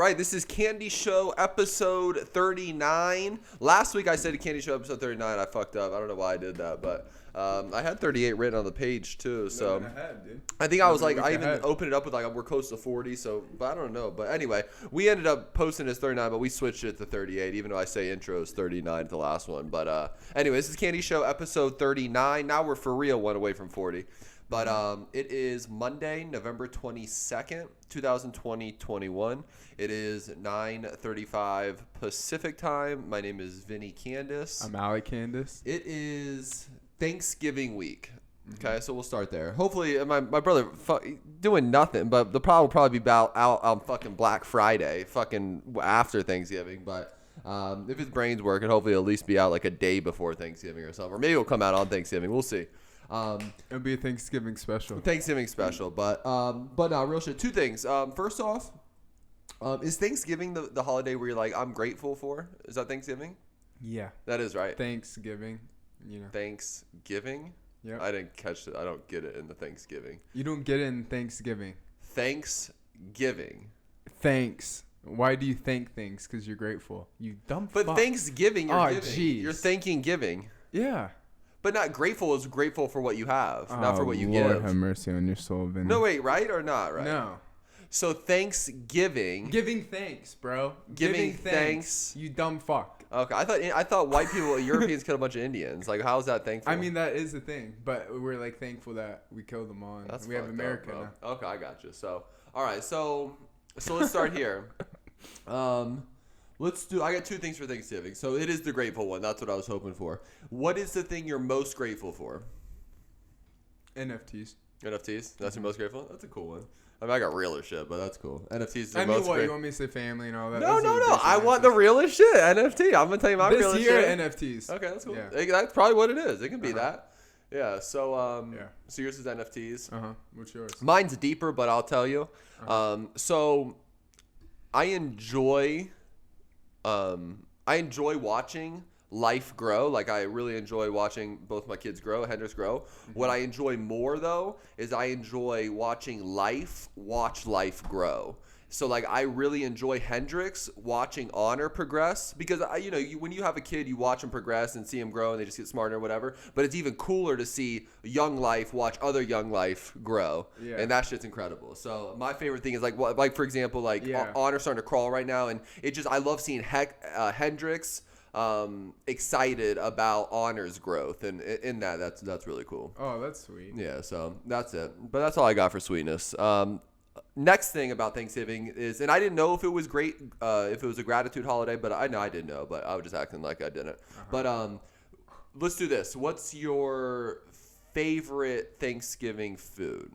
right, this is KandiShow episode 39. Last week I said KandiShow episode 39. I fucked up. I don't know why I did that, but I had 38 written on the page too. So ahead, dude. I think I was like, I even opened it up with like we're close to 40. So, but I don't know. But anyway, we ended up posting as 39, but we switched it to 38, even though I say intro is 39 to the last one. But anyway, this is KandiShow episode 39. Now we're for real one away from 40. But it is Monday, November 22nd, 2020-21. It is 9:35 Pacific time. My name is Vinny Kandis. I'm Ali Kandis. It is Thanksgiving week. Okay, so we'll start there. Hopefully, my brother doing nothing, but the problem will probably be out on fucking Black Friday, fucking after Thanksgiving. But if his brain's working, hopefully it'll at least be out like a day before Thanksgiving or something. Or maybe it'll come out on Thanksgiving. We'll see. It'll be a Thanksgiving special. But no, real shit. Two things. First off, is Thanksgiving the holiday where you're like, I'm grateful for? Is that Thanksgiving? Yeah. That is right. Thanksgiving, Thanksgiving? Yeah. I didn't catch it. I don't get it in the Thanksgiving. You don't get it in Thanksgiving. Thanksgiving. Thanks. Why do you thank things? Because you're grateful. You dumb fuck. But Thanksgiving, you're giving. Geez. You're thanking giving. Yeah. But not grateful is grateful for what you have, not for what you Lord give. Have mercy on your soul, Vinny. No, wait, right or not right? No. So Thanksgiving. Giving thanks, bro. Giving thanks. You dumb fuck. Okay, I thought white people, Europeans killed a bunch of Indians. Like, how is that thankful? I mean, that is the thing, but we're like thankful that we killed them all. And we have America now. Okay, I got you. So, all right, so let's start here. I got two things for Thanksgiving. So it is the grateful one. That's what I was hoping for. What is the thing you're most grateful for? NFTs. NFTs? That's your most grateful? That's a cool one. I mean, I got realer shit, but that's cool. NFTs is the I mean, most what? You want me to say family and all that? No. I want the realest shit. NFT. I'm going to tell you my realest shit. This year, NFTs. Okay, that's cool. Yeah. That's probably what it is. It can be that. Yeah, so so yours is NFTs. What's yours? Mine's deeper, but I'll tell you. So I enjoy watching life grow. Like, I really enjoy watching both my kids grow, Hendrix grow. What I enjoy more though is I enjoy watching watch life grow. So like, I really enjoy Hendrix watching Honor progress, because when you have a kid, you watch them progress and see them grow and they just get smarter or whatever. But it's even cooler to see young life watch other young life grow. Yeah. And that shit's incredible. So my favorite thing is like for example, Honor starting to crawl right now, and I love seeing Hendrix excited about Honor's growth, and in that's really cool. Oh, that's sweet. Yeah, so that's it. But that's all I got for sweetness. Next thing about Thanksgiving is, and I didn't know if it was great, if it was a gratitude holiday, but I know I did know, but I was just acting like I didn't. But let's do this. What's your favorite Thanksgiving food?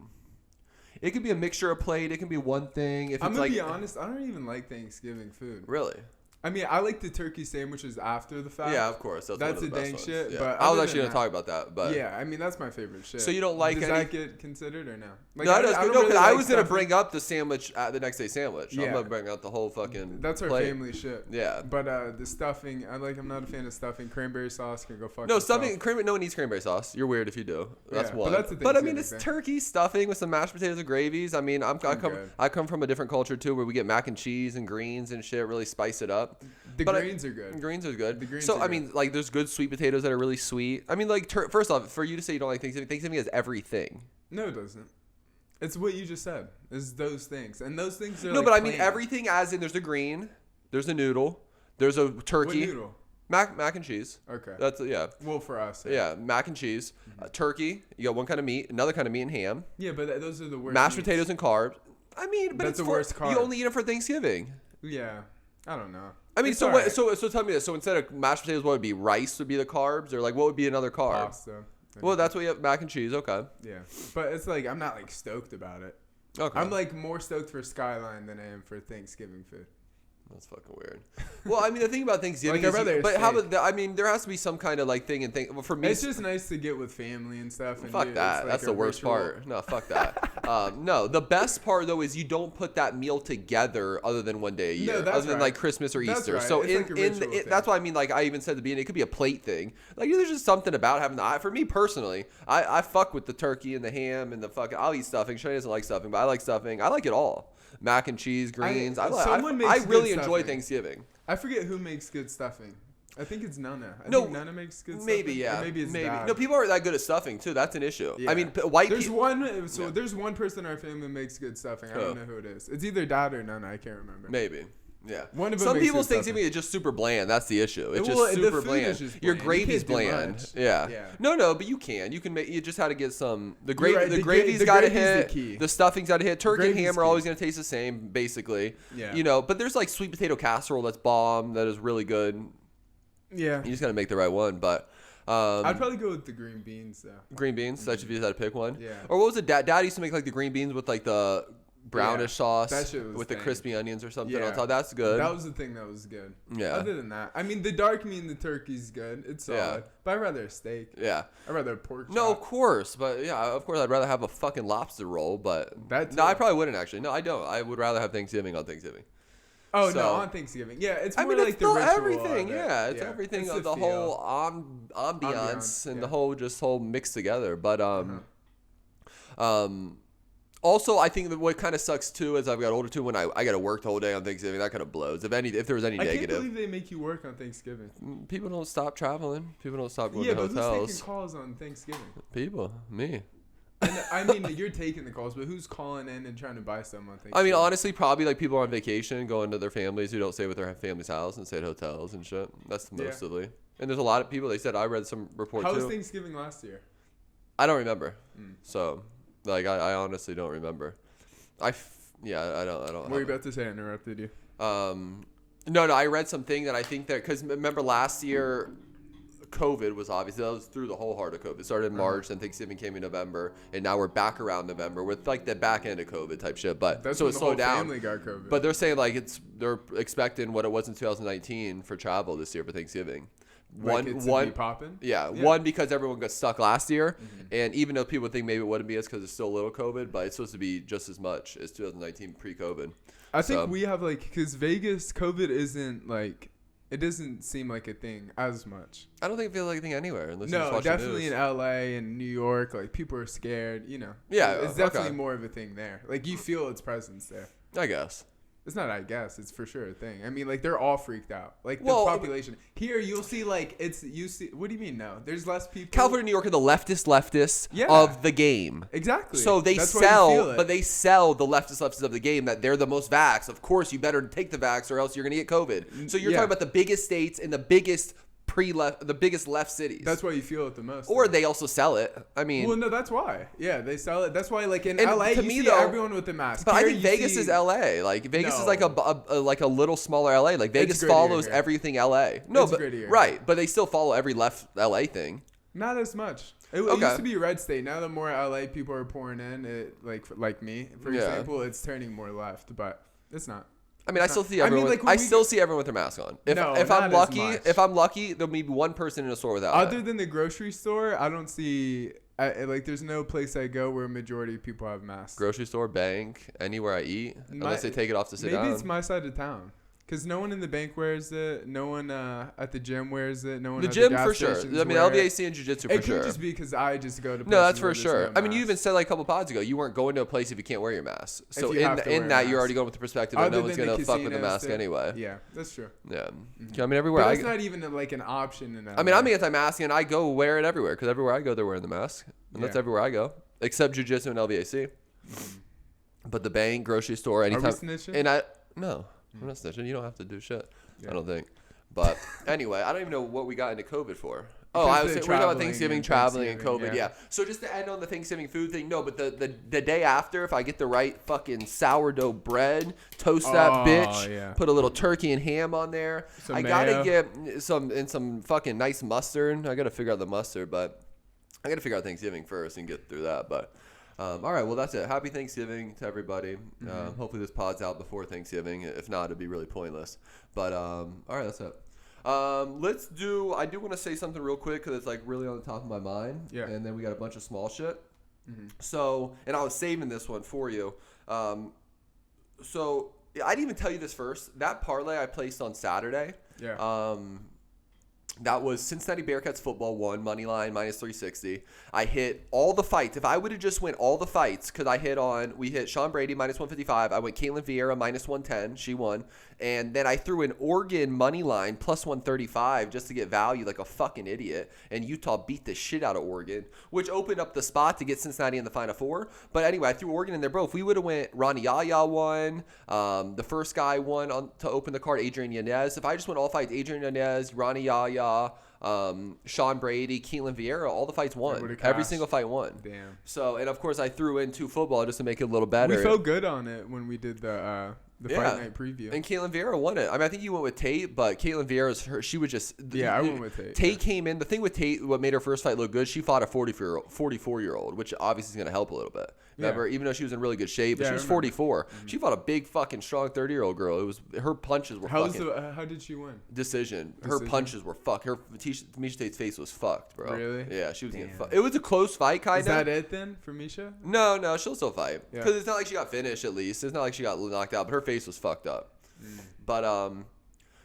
It could be a mixture of plate. It can be one thing. I'm gonna be honest. I don't even like Thanksgiving food. Really? I mean, I like the turkey sandwiches after the fact. Yeah, of course. That's a dang shit. Yeah. But I was actually going to talk about that. But yeah, I mean, that's my favorite shit. So you don't like Does that get considered or no? Like, no, because really I was going to bring up the sandwich, the next day sandwich. Yeah. I'm going to bring out the whole fucking That's our plate. family shit. Yeah. But the stuffing, I'm not a fan of stuffing. Cranberry sauce can go fuck No, yourself. no one eats cranberry sauce. You're weird if you do. That's one. But that's the thing. But I mean, it's turkey stuffing with some mashed potatoes and gravies. I mean, I come from a different culture too, where we get mac and cheese and greens and shit, really spice it up. Greens are good. Greens are good. So I mean, like, there's good sweet potatoes that are really sweet. I mean, like, first off, for you to say you don't like Thanksgiving has everything. No, it doesn't. It's what you just said. It's those things, and those things are. No, but I mean everything, as in there's a green, there's a noodle, there's a turkey. What noodle? Mac and cheese. Okay. That's yeah. Well, for us. Yeah, mac and cheese, turkey. You got one kind of meat, another kind of meat and ham. Yeah, but those are the worst. Mashed potatoes and carbs. I mean, but that's the worst carb. You only eat it for Thanksgiving. Yeah, I don't know. I mean, so tell me this. So instead of mashed potatoes, what would be rice? Would be the carbs, or like what would be another carb? Pasta. Well, that's what you have, mac and cheese. Okay. Yeah, but it's like I'm not like stoked about it. Okay. I'm like more stoked for Skyline than I am for Thanksgiving food. That's fucking weird. Well, I mean, the thing about Thanksgiving is, there has to be some kind of like thing and thing. Well, for me, it's just nice to get with family and stuff. And fuck that. That's the worst part. No, fuck that. No, the best part though is you don't put that meal together other than one day a year, other than like Christmas or Easter. Right. So that's why I mean, like I even said at the beginning, it could be a plate thing. Like there's just something about having for me personally, I fuck with the turkey and the ham and the fucking. I'll eat stuffing. Shane doesn't like stuffing, but I like stuffing. I like it all. Mac and cheese, greens. I really enjoy Thanksgiving. I forget who makes good stuffing. I think it's Nana. I think Nana makes good stuffing. Maybe, yeah. Or maybe it's Dad. No, people aren't that good at stuffing, too. That's an issue. Yeah. I mean, white people. There's one person in our family that makes good stuffing. I don't know who it is. It's either Dad or Nana. I can't remember. Maybe. Yeah. One of them Some people's Thanksgiving is just super bland. That's the issue. It's just super bland. Your gravy's bland. Yeah. No, but you can. You can make. You just had to get some. The gravy's got to hit. The stuffing's got to hit. Turkey and ham are always going to taste the same, basically. Yeah. You know, but there's like sweet potato casserole that's bomb. That is really good. Yeah. You just got to make the right one, but. I'd probably go with the green beans though. Green beans. Mm-hmm. That's if you had to pick one. Yeah. Or what was it? Dad used to make like the green beans with like the brownish sauce with the crispy onions or something on top. That's good. That was the thing that was good. Yeah. Other than that, I mean, the dark meat and the turkey's good. It's solid. But I'd rather a steak. Yeah. I'd rather a pork chop. No, of course. But yeah, of course, I'd rather have a fucking lobster roll. But no, I probably wouldn't actually. No, I don't. I would rather have Thanksgiving on Thanksgiving. Oh, no, on Thanksgiving. Yeah, it's more like the ritual. Everything, it's everything. It's the whole ambiance and the whole mixed together. But also, I think that what kind of sucks too as I've got older too, when I got to work the whole day on Thanksgiving, that kind of blows. If there was any negative. I can't believe they make you work on Thanksgiving. People don't stop traveling. People don't stop going to hotels. Yeah, but who's taking calls on Thanksgiving? People, me. I mean, you're taking the calls, but who's calling in and trying to buy stuff on Thanksgiving? I mean, honestly, probably like people on vacation going to their families who don't stay with their family's house and stay at hotels and shit. That's mostly. And there's a lot of people. They said I read some report too. How was Thanksgiving last year? I don't remember. So, like, I honestly don't remember. I don't. What were you about to say? I interrupted you. No. I read something that I think that because remember last year. COVID was obviously, that was through the whole heart of COVID. It started in March, then Thanksgiving came in November, and now we're back around November with like the back end of COVID type shit. But that's so it slowed down. Family got COVID. But they're saying like they're expecting what it was in 2019 for travel this year for Thanksgiving. One popping? Yeah, one because everyone got stuck last year, and even though people think maybe it wouldn't be as because it's still a little COVID, but it's supposed to be just as much as 2019 pre-COVID. I think we have like because Vegas COVID isn't like. It doesn't seem like a thing as much. I don't think it feels like a thing anywhere. Unless you just watch definitely the news. in LA and New York, like people are scared, you know. Yeah, it's definitely more of a thing there. Like you feel its presence there. I guess. It's not, I guess. It's for sure a thing. I mean, like, they're all freaked out. Like, the population. Here, you'll see, like, what do you mean, no? There's less people. California, New York are the leftists of the game. Exactly. So they sell the leftists of the game that they're the most vax. Of course, you better take the vax or else you're going to get COVID. So you're talking about the biggest states and the biggest the biggest left cities. That's why you feel it the most. Or they also sell it. I mean, well, no, that's why. Yeah, they sell it. That's why, like in LA, you see everyone with the mask. But I think Vegas is LA. Like Vegas is like a little smaller LA. Like Vegas follows everything LA. No, but right, but they still follow every left LA thing. Not as much. It used to be a red state. Now the more LA people are pouring in, like me, for example, it's turning more left. But it's not. I mean, I still see everyone. I still see everyone with their mask on. If I'm lucky, there'll be one person in a store without. Other than the grocery store, I don't see. There's no place I go where a majority of people have masks. Grocery store, bank, anywhere I eat, unless they take it off to sit down. Maybe it's my side of town. Because no one in the bank wears it. No one at the gym wears it. No one at the gas for sure. I mean, LVAC and jiu-jitsu for sure. It could just be because I just go to places. No, that's for sure. I mean, you even said like a couple pods ago, you weren't going to a place if you can't wear your mask. So in that, you're already going with the perspective that no one's going to fuck with the mask anyway. Yeah, that's true. Yeah. I mean, everywhere but that's not even like an option in LA. I mean, I'm anti-mask and I go wear it everywhere because everywhere I go, they're wearing the mask. And that's everywhere I go. Except jiu-jitsu and LVAC. But the bank, grocery store, anytime. Are we snitching? No. I'm not snitching. You don't have to do shit. Yeah. I don't think. But anyway, I don't even know what we got into COVID for. Oh, we're talking about Thanksgiving, traveling, and COVID. Yeah. So just to end on the Thanksgiving food thing, no, but the day after, if I get the right fucking sourdough bread, toast that bitch, put a little turkey and ham on there. I gotta get some fucking nice mustard. I gotta figure out the mustard, but I gotta figure out Thanksgiving first and get through that. But All right, well, that's it. Happy Thanksgiving to everybody. Hopefully this pod's out before Thanksgiving. If not, it'd be really pointless. But all right, that's it. I do want to say something real quick because it's like really on the top of my mind. Yeah. And then we got a bunch of small shit. So, and I was saving this one for you. So I didn't even tell you this first. That parlay I placed on Saturday. Yeah. That was Cincinnati Bearcats football won money line minus 360. I hit all the fights. If I would have just went all the fights, because we hit Sean Brady minus 155. I went Caitlin Vieira minus 110. She won. And then I threw an Oregon money line plus 135 just to get value like a fucking idiot. And Utah beat the shit out of Oregon, which opened up the spot to get Cincinnati in the Final Four. But anyway, I threw Oregon in there, bro. If we would have went Ronnie Yaya won. The first guy won to open the card, Adrian Yanez. If I just went all fights, Adrian Yanez, Ronnie Yaya, Sean Brady, Caitlin Vieira, all the fights won. Every single fight won. Damn. So, and of course, I threw into football just to make it a little better. We felt good on it when we did the fight night preview. And Caitlin Vieira won it. I mean, I think you went with Tate, but Caitlin Vieira's she was just. Yeah, I went with Tate. Tate came in. The thing with Tate, what made her first fight look good, she fought a 44-year-old, which obviously is going to help a little bit. Remember, even though she was in really good shape, but she was 44. She fought a big fucking strong 30-year-old girl. It was her punches were how did she win? Decision. Her punches were fucked. Misha Tate's face was fucked, bro. Really? Yeah, she was getting fucked. It was a close fight, kind of. Is that it then for Misha? No, she'll still fight because it's not like she got finished. At least it's not like she got knocked out, but her face was fucked up. But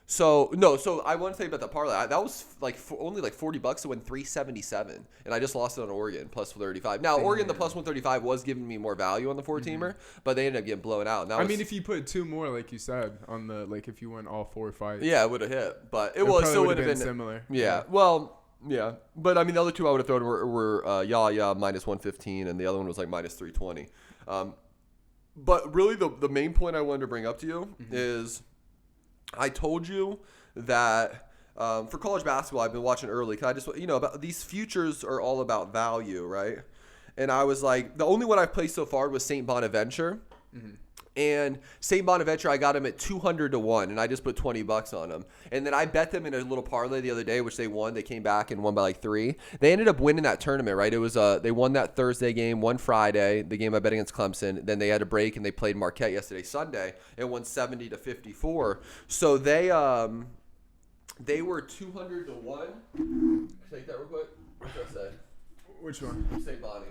so I want to say about the parlay. That was like only like $40 to win 377, and I just lost it on Oregon plus 135. Now Oregon, the plus 135 was giving me more value on the 4-teamer, but they ended up getting blown out. I mean, if you put two more, like you said, on the if you win all 4 fights, yeah, it would have hit, but it still would have been similar. Yeah, well. Yeah, but I mean the other two I would have thrown were Yaya minus 115, and the other one was like minus 320. But really, the main point I wanted to bring up to you is I told you that for college basketball, I've been watching early because I just, about these futures are all about value, right? And I was like, the only one I've placed so far was St. Bonaventure. And St. Bonaventure, I got him at 200 to 1, and I just put $20 on him. And then I bet them in a little parlay the other day, which they won. They came back and won by like 3. They ended up winning that tournament, right? It was they won that Thursday game, won Friday, the game I bet against Clemson. Then they had a break and they played Marquette yesterday, Sunday, and won 70 to 54. So they were 200 to 1. Take that real quick. What's that say? Which one? St. Bonnie.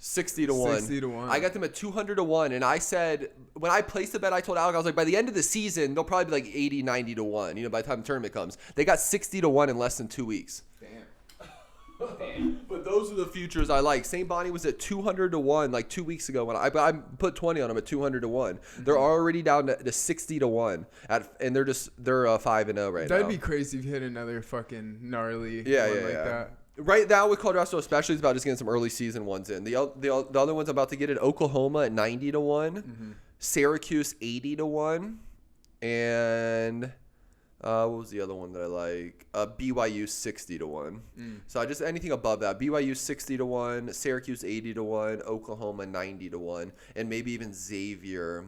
60 to 1. 60 to 1. I got them at 200 to 1, and I said, when I placed the bet, I told Alec, I was like, by the end of the season, they'll probably be like 80, 90 to 1, by the time the tournament comes. They got 60 to 1 in less than 2 weeks. Damn. But those are the futures I like. St. Bonnie was at 200 to 1 like 2 weeks ago when I put 20 on them at 200 to 1. They're already down to 60 to 1 and they're 5-0 right now. That'd be crazy if you hit another fucking gnarly one that. Right now with Colorado especially, it's about just getting some early season ones in. The other ones I'm about to get at Oklahoma at 90 to 1, Syracuse 80 to 1, and what was the other one that I like? BYU 60 to 1. So I just anything above that. BYU 60 to 1, Syracuse 80 to 1, Oklahoma 90 to 1, and maybe even Xavier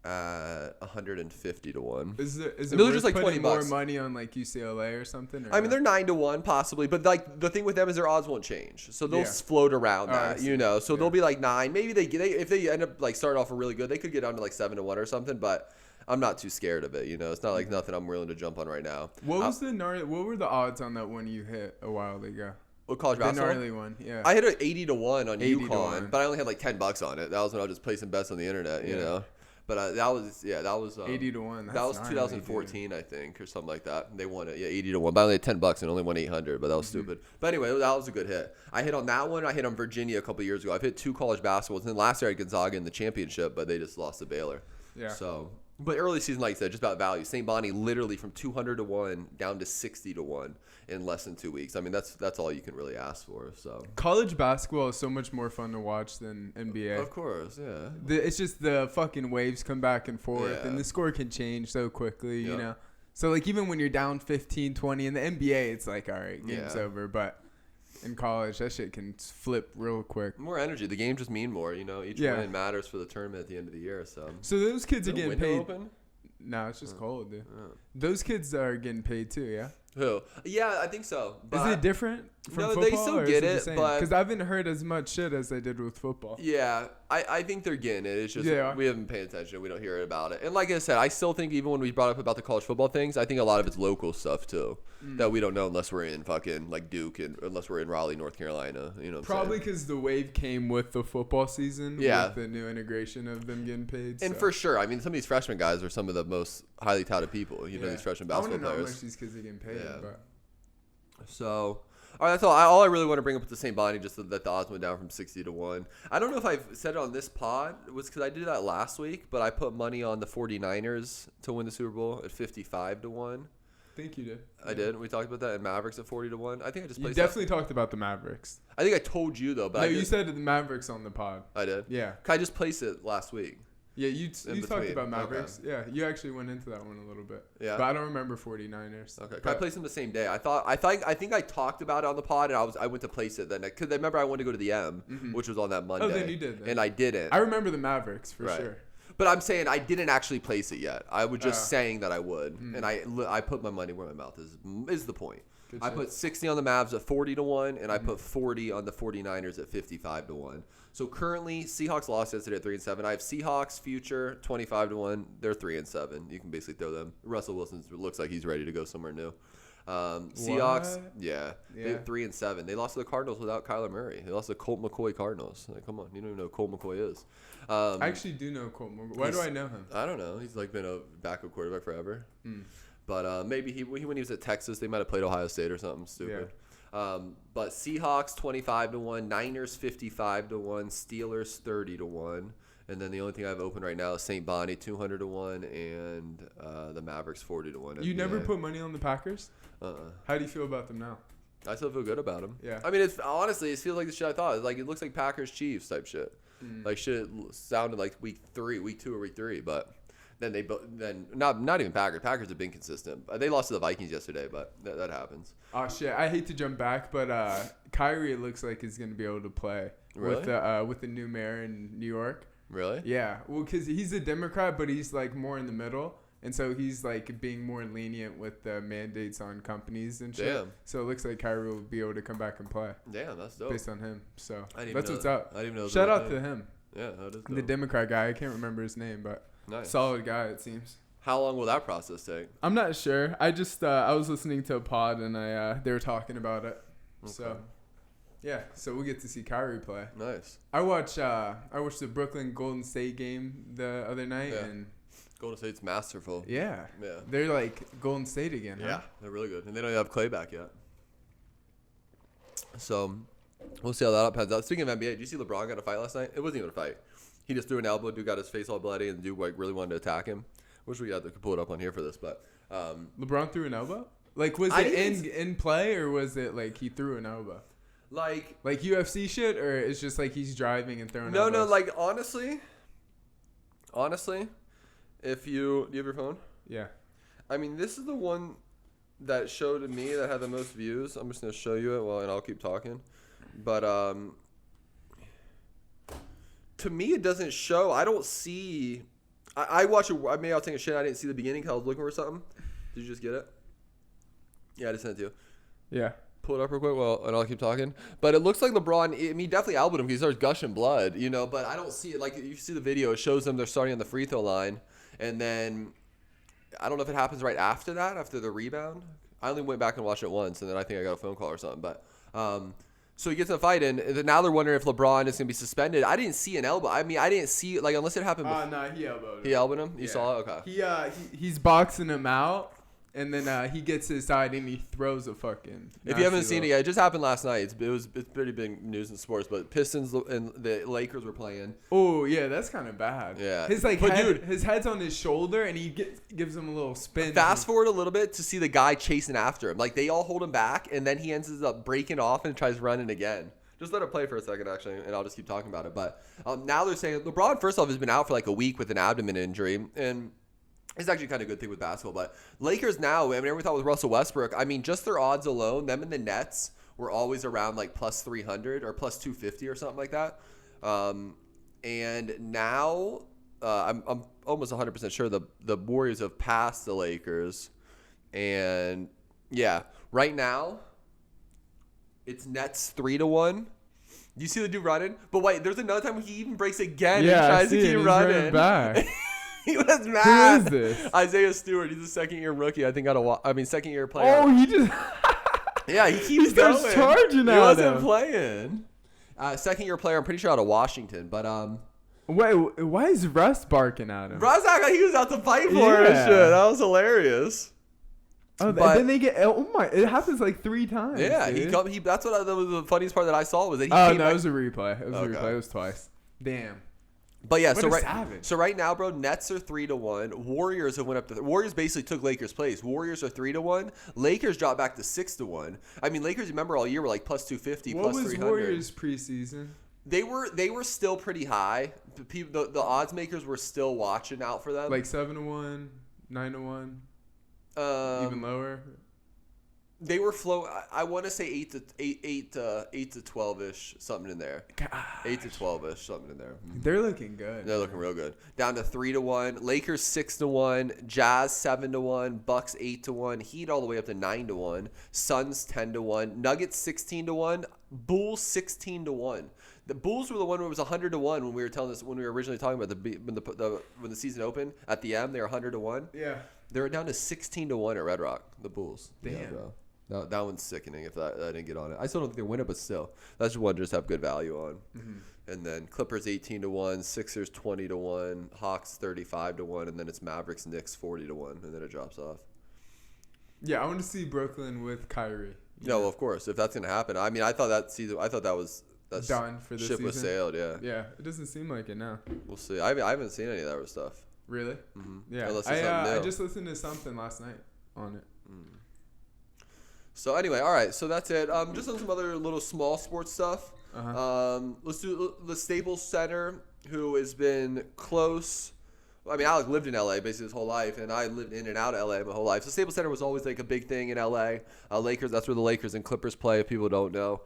150 to 1. Is it those are just like $20 more money on like UCLA or something? Or I mean, they're 9 to 1 possibly, but like the thing with them is their odds won't change, so they'll float around that, So they'll be like 9. Maybe they if they end up like start off really good, they could get down to like 7 to 1 or something. But I'm not too scared of it. It's not like nothing I'm willing to jump on right now. What were the odds on that one you hit a while ago? What college basketball? The gnarly one, yeah. I hit an 80 to 1 on UConn, but I only had like $10 on it. That was when I was just placing bets on the internet, you know. But that was 80 to 1. That was 2014, I think, or something like that. They won it, 80 to 1. But I only had $10 and only won 800. But that was stupid. But anyway, that was a good hit. I hit on that one. I hit on Virginia a couple years ago. I've hit 2 college basketballs. And then last year I had Gonzaga in the championship, but they just lost to Baylor. Yeah. So, but early season, like I said, just about value. St. Bonnie literally from 200 to 1 down to 60 to 1 in less than 2 weeks. I mean, that's all you can really ask for. So college basketball is so much more fun to watch than NBA. Of course, yeah. It's just the fucking waves come back and forth, and the score can change so quickly, you know. So like even when you're down 15-20 in the NBA, it's like, all right, game's over. But in college, that shit can flip real quick. More energy. The game just mean more, Each win matters for the tournament at the end of the year. So those kids are getting paid. Open? No, it's just cold, dude. Those kids are getting paid too, yeah? Who? Yeah, I think so. But is it different from football? They still get it, but because I haven't heard as much shit as I did with football. Yeah, I think they're getting it. It's just we haven't paid attention. We don't hear it about it. And like I said, I still think even when we brought up about the college football things, I think a lot of it's local stuff too that we don't know unless we're in fucking like Duke and unless we're in Raleigh, North Carolina. You know, probably because the wave came with the football season. Yeah, with the new integration of them getting paid. And for sure, I mean, some of these freshman guys are some of the most highly touted people. You know, these freshman basketball players. I don't know how much these kids are getting paid. Yeah. But. So, all right, that's all. All I really want to bring up with the St. Bonnie, just that the odds went down from 60 to 1. I don't know if I've said it on this pod. It was because I did that last week, but I put money on the 49ers to win the Super Bowl at 55 to 1. I think you did. I did. We talked about that. And Mavericks at 40 to 1. I think I just placed. You definitely talked about the Mavericks. I think I told you though, but no, you said the Mavericks on the pod. I did. Yeah. I just placed it last week. Yeah, you talked about Mavericks. Okay. Yeah, you actually went into that one a little bit. Yeah. But I don't remember 49ers. Okay. I placed them the same day. I think I talked about it on the pod, and I went to place it then because I remember I wanted to go to the M, which was on that Monday. Oh, then you did. Then. And I didn't. I remember the Mavericks for sure. But I'm saying I didn't actually place it yet. I was just saying that I would, and I put my money where my mouth is the point. I put 60 on the Mavs at 40 to 1, and I put 40 on the 49ers at 55 to 1. So currently, Seahawks lost yesterday at 3-7. I have Seahawks future 25 to 1. They're 3-7. You can basically throw them. Russell Wilson looks like he's ready to go somewhere new. Seahawks, they're 3-7. They lost to the Cardinals without Kyler Murray. They lost to the Colt McCoy Cardinals. Like, come on, you don't even know who Colt McCoy is. I actually do know Colt McCoy. Why do I know him? I don't know. He's like been a backup quarterback forever. But maybe when he was at Texas, they might have played Ohio State or something stupid. Yeah. But Seahawks 25 to 1, Niners 55 to 1, Steelers 30 to 1, and then the only thing I have open right now is St. Bonnie 200 to 1, and the Mavericks 40 to 1. You never put money on the Packers? How do you feel about them now? I still feel good about them. Yeah. I mean, it feels like the shit I thought. Like it looks like Packers Chiefs type shit. Like shit sounded like week 2 or week 3, but. Then not even Packers. Packers have been consistent. They lost to the Vikings yesterday, but that happens. Oh shit! I hate to jump back, but Kyrie, it looks like he's gonna be able to play with the new mayor in New York. Really? Yeah. Well, because he's a Democrat, but he's like more in the middle, and so he's like being more lenient with the mandates on companies and shit. Damn. So it looks like Kyrie will be able to come back and play. Damn, that's dope. Based on him, so that's what's up. I didn't even know. Shout out to him. Yeah, that is dope. The Democrat guy. I can't remember his name, but. Nice. Solid guy, it seems. How long will that process take? I'm not sure. I just I was listening to a pod and they were talking about it. Okay. So yeah, so we'll get to see Kyrie play. Nice. I watched the Brooklyn Golden State game the other night and Golden State's masterful. Yeah. Yeah. They're like Golden State again. Yeah, they're really good, and they don't even have Clay back yet. So we'll see how that pans out. Speaking of NBA, did you see LeBron got a fight last night? It wasn't even a fight. He just threw an elbow. Dude got his face all bloody, and the dude like really wanted to attack him. Wish we could pull it up on here for this, but LeBron threw an elbow. Like, was it in play, or was it like he threw an elbow? Like UFC shit, or it's just like he's driving and throwing. No, like honestly, if do you have your phone? Yeah. I mean, this is the one that showed to me that had the most views. I'm just gonna show you it and I'll keep talking, but to me, it doesn't show. I don't see. I watch it. Maybe I was taking a shit. I didn't see the beginning because I was looking for something. Did you just get it? Yeah, I just sent it to you. Yeah. Pull it up real quick. And I'll keep talking. But it looks like LeBron. I mean, he definitely elbowed him because he starts gushing blood, you know. But I don't see it. Like, you see the video. It shows them they're starting on the free throw line. And then I don't know if it happens right after that, after the rebound. I only went back and watched it once. And then I think I got a phone call or something. But so he gets in a fight, and now they're wondering if LeBron is going to be suspended. I didn't see an elbow. I mean, I didn't see, like, unless it happened before. No, he elbowed him. He elbowed him? You saw it? Okay. He's boxing him out, and then he gets to his side, and he throws a fucking... If you haven't seen it yet, it just happened last night. It's pretty big news in sports, but Pistons and the Lakers were playing. Oh, yeah, that's kind of bad. Yeah. His his head's on his shoulder, and he gives him a little spin. Fast forward a little bit to see the guy chasing after him. Like, they all hold him back, and then he ends up breaking off and tries running again. Just let it play for a second, actually, and I'll just keep talking about it. But now they're saying LeBron, first off, has been out for like a week with an abdomen injury, and it's actually kind of a good thing with basketball. But Lakers now, I mean, everyone thought with Russell Westbrook, I mean, just their odds alone, them and the Nets were always around like plus 300 or plus 250 or something like that. And now I'm almost 100% sure the Warriors have passed the Lakers, and Yeah. Right now, it's Nets 3-1. You see the dude running? But wait, there's another time he even breaks again and tries to keep running. Back. He was mad. Who is this? Isaiah Stewart. He's a second-year rookie. I think second-year player. Oh, he just... Yeah, he keeps starts going. Charging he at wasn't him. Playing. Second-year player. I'm pretty sure out of Washington. But wait, why is Russ barking at him? Russ acted like he was out to fight for him and shit. That was hilarious. Oh, but then they get. Oh my! It happens like 3 times. Yeah, dude. he. That's what that was the funniest part that I saw was that he. Oh came no, back. it was a replay. It was twice. Damn. But yeah, what so right now, bro, Nets are 3-1. Warriors have went up to. Warriors basically took Lakers' place. Warriors are 3-1. Lakers dropped back to 6-1. I mean, Lakers, remember all year were like plus 250, what plus was 300. Warriors preseason? They were still pretty high. The odds makers were still watching out for them. Like 7-1, 9-1, even lower. They were I want to say 8 to 12ish, something in there. Gosh. 8 to 12ish, something in there. They're looking good. They're looking real good. Down to 3-1. Lakers 6-1. Jazz 7-1. Bucks 8-1. Heat all the way up to 9-1. Suns 10-1. Nuggets 16-1. Bulls 16-1. The Bulls were the one where it was 100-1 when we were originally talking about when the season opened at the end. They were 100-1. Yeah. They were down to 16-1 at Red Rock. The Bulls. Damn. Yeah, bro. That one's sickening if I didn't get on it. I still don't think they win it, but still. That's one just have good value on. Mm-hmm. And then Clippers 18-1, Sixers 20-1, Hawks 35-1, and then it's Mavericks, Knicks 40-1, and then it drops off. Yeah, I want to see Brooklyn with Kyrie. No, of course. If that's going to happen. I mean, I thought that was done for the ship season. Was sailed, yeah. Yeah, it doesn't seem like it now. We'll see. I haven't seen any of that stuff. Really? Mm-hmm. Yeah. I just listened to something last night on it. Mm. So anyway, all right. So that's it. Just on some other little small sports stuff. Uh-huh. Let's do the Staples Center, who has been close. I mean, Alec lived in LA basically his whole life, and I lived in and out of LA my whole life. So Staples Center was always like a big thing in LA. Lakers, that's where the Lakers and Clippers play, if people don't know.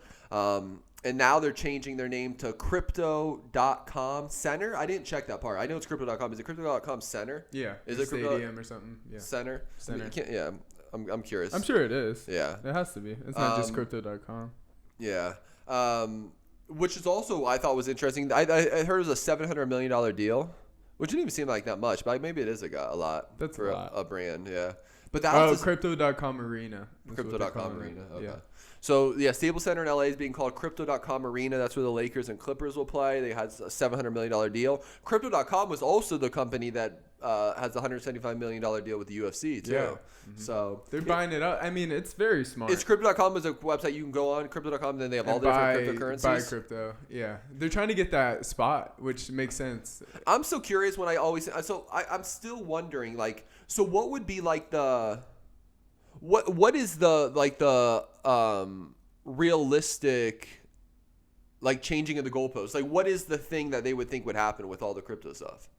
And now they're changing their name to Crypto.com Center. I didn't check that part. I know it's Crypto.com. Is it Crypto.com Center? Yeah. Is it Stadium or something? Yeah. Center? I mean, yeah. I'm curious. I'm sure it is. Yeah. It has to be. It's not just Crypto.com. Yeah. Which is also, I thought was interesting. I heard it was a $700 million deal, which didn't even seem like that much, but maybe it is a lot. That's for a lot. A brand, yeah. But that was Crypto.com Arena. Crypto.com Arena. Okay. Yeah. So, yeah, Staples Center in LA is being called Crypto.com Arena. That's where the Lakers and Clippers will play. They had a $700 million deal. Crypto.com was also the company that has a $175 million deal with the UFC, too. Yeah. Mm-hmm. So they're buying it up. I mean, it's very smart. It's Crypto.com is a website you can go on, Crypto.com, and then they have all the different cryptocurrencies. Buy crypto, yeah. They're trying to get that spot, which makes sense. I'm so curious when I'm still wondering, like, so what would be like the... What is the like the realistic like changing of the goalposts? Like what is the thing that they would think would happen with all the crypto stuff?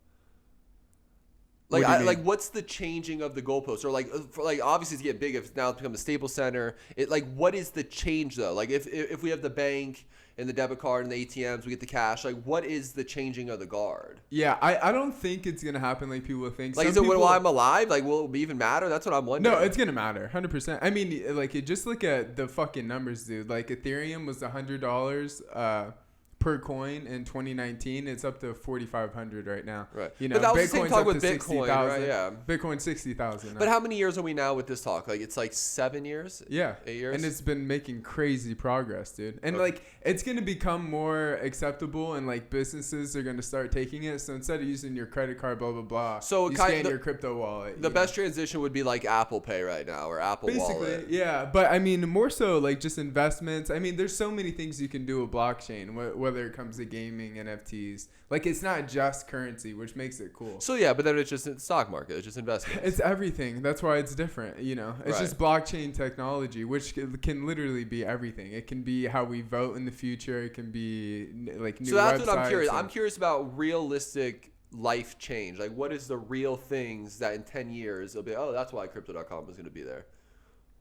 Like what's the changing of the goalposts? Or like obviously it's getting big if now it's become the Staples Center. It like what is the change though? Like if we have the bank and the debit card and the ATMs, we get the cash. Like, what is the changing of the guard? Yeah, I don't think it's gonna happen like people think. Like, is it while I'm alive? Like, will it even matter? That's what I'm wondering. No, it's gonna matter, 100%. I mean, like, just look at the fucking numbers, dude. Like, Ethereum was $100 per coin in 2019. It's up to 4,500 right now. Right. You know, but that was Bitcoin's the same talk up with to Bitcoin, 60,000. right? Yeah. Bitcoin 60,000. But how many years are we now with this talk? Like, it's like 7 years? Yeah. 8 years? And it's been making crazy progress, dude. And like, it's gonna become more acceptable, and like businesses are gonna start taking it. So instead of using your credit card, blah blah blah, so you scan your crypto wallet. The best transition would be like Apple Pay right now, or Apple Wallet. Basically, yeah. But I mean, more so like just investments. I mean, there's so many things you can do with blockchain, whether it comes to gaming, NFTs. Like, it's not just currency, which makes it cool. So yeah, but then it's just the stock market. It's just investments. It's everything. That's why it's different. You know, it's just blockchain technology, which can literally be everything. It can be how we vote in the future. It can be like new websites. So that's what I'm curious. I'm curious about realistic life change. Like, what is the real things that in 10 years it'll be? Oh, that's why Crypto.com is going to be there,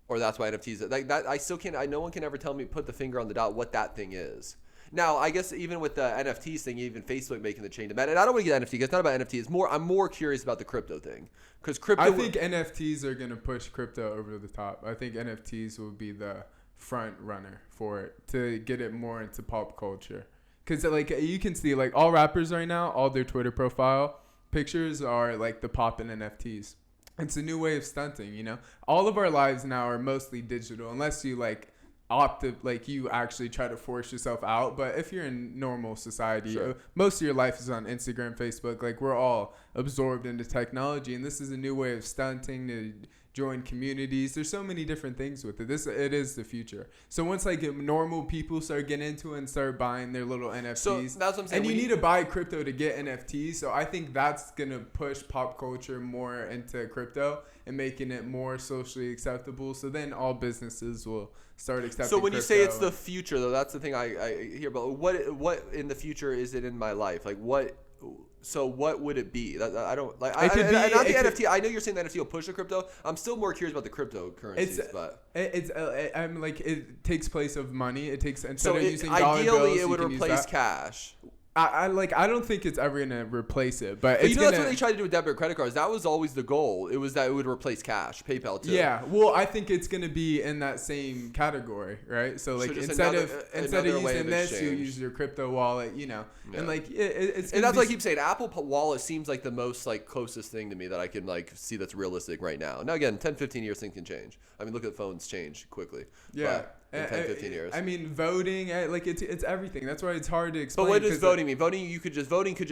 or that's why NFTs. Like that, I still can't. No one can ever tell me, put the finger on the dot what that thing is. Now, I guess even with the NFTs thing, even Facebook making the change. And I don't want to get NFT because it's not about NFT. I'm more curious about the crypto thing. Because crypto. I think NFTs are going to push crypto over the top. I think NFTs will be the front runner for it to get it more into pop culture. Because like you can see like all rappers right now, all their Twitter profile pictures are like the poppin' NFTs. It's a new way of stunting, you know. All of our lives now are mostly digital, unless you like opt to, like you actually try to force yourself out. But if you're in normal society, sure, most of your life is on Instagram, Facebook. Like we're all absorbed into technology, and this is a new way of stunting to join communities. There's so many different things with it. It is the future. So once like normal people start getting into it and start buying their little NFTs, so that's what I'm saying. And you need to buy crypto to get NFTs. So I think that's gonna push pop culture more into crypto and making it more socially acceptable. So then all businesses will start accepting. So when crypto. you say it's the future, though, that's the thing I hear about. What in the future is it in my life? Like what? So what would it be? I don't like. Not the NFT. I know you're saying the NFT will push the crypto. I'm still more curious about the cryptocurrencies. I'm like it takes place of money. It takes instead of using dollar bills, ideally it would replace cash. I don't think it's ever gonna replace it, but it's that's what they tried to do with debit credit cards. That was always the goal. It was that it would replace cash, PayPal too. Yeah, well, I think it's gonna be in that same category, right? So like instead of using this, you use your crypto wallet, you know, and like it's. And that's what I keep saying. Apple Wallet seems like the most like closest thing to me that I can like see that's realistic right now. Now again, 10, 15 years things can change. I mean, look at phones change quickly. Yeah. In 10, 15 years. I mean, voting, like it's everything. That's why it's hard to explain. But what does voting mean? Voting could just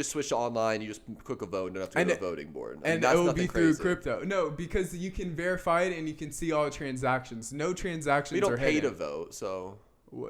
switch to online. You just click a vote and don't have to go to the voting board. And it will be through crypto. No, because you can verify it and you can see all the transactions. No transactions are hidden. You don't pay to vote, so.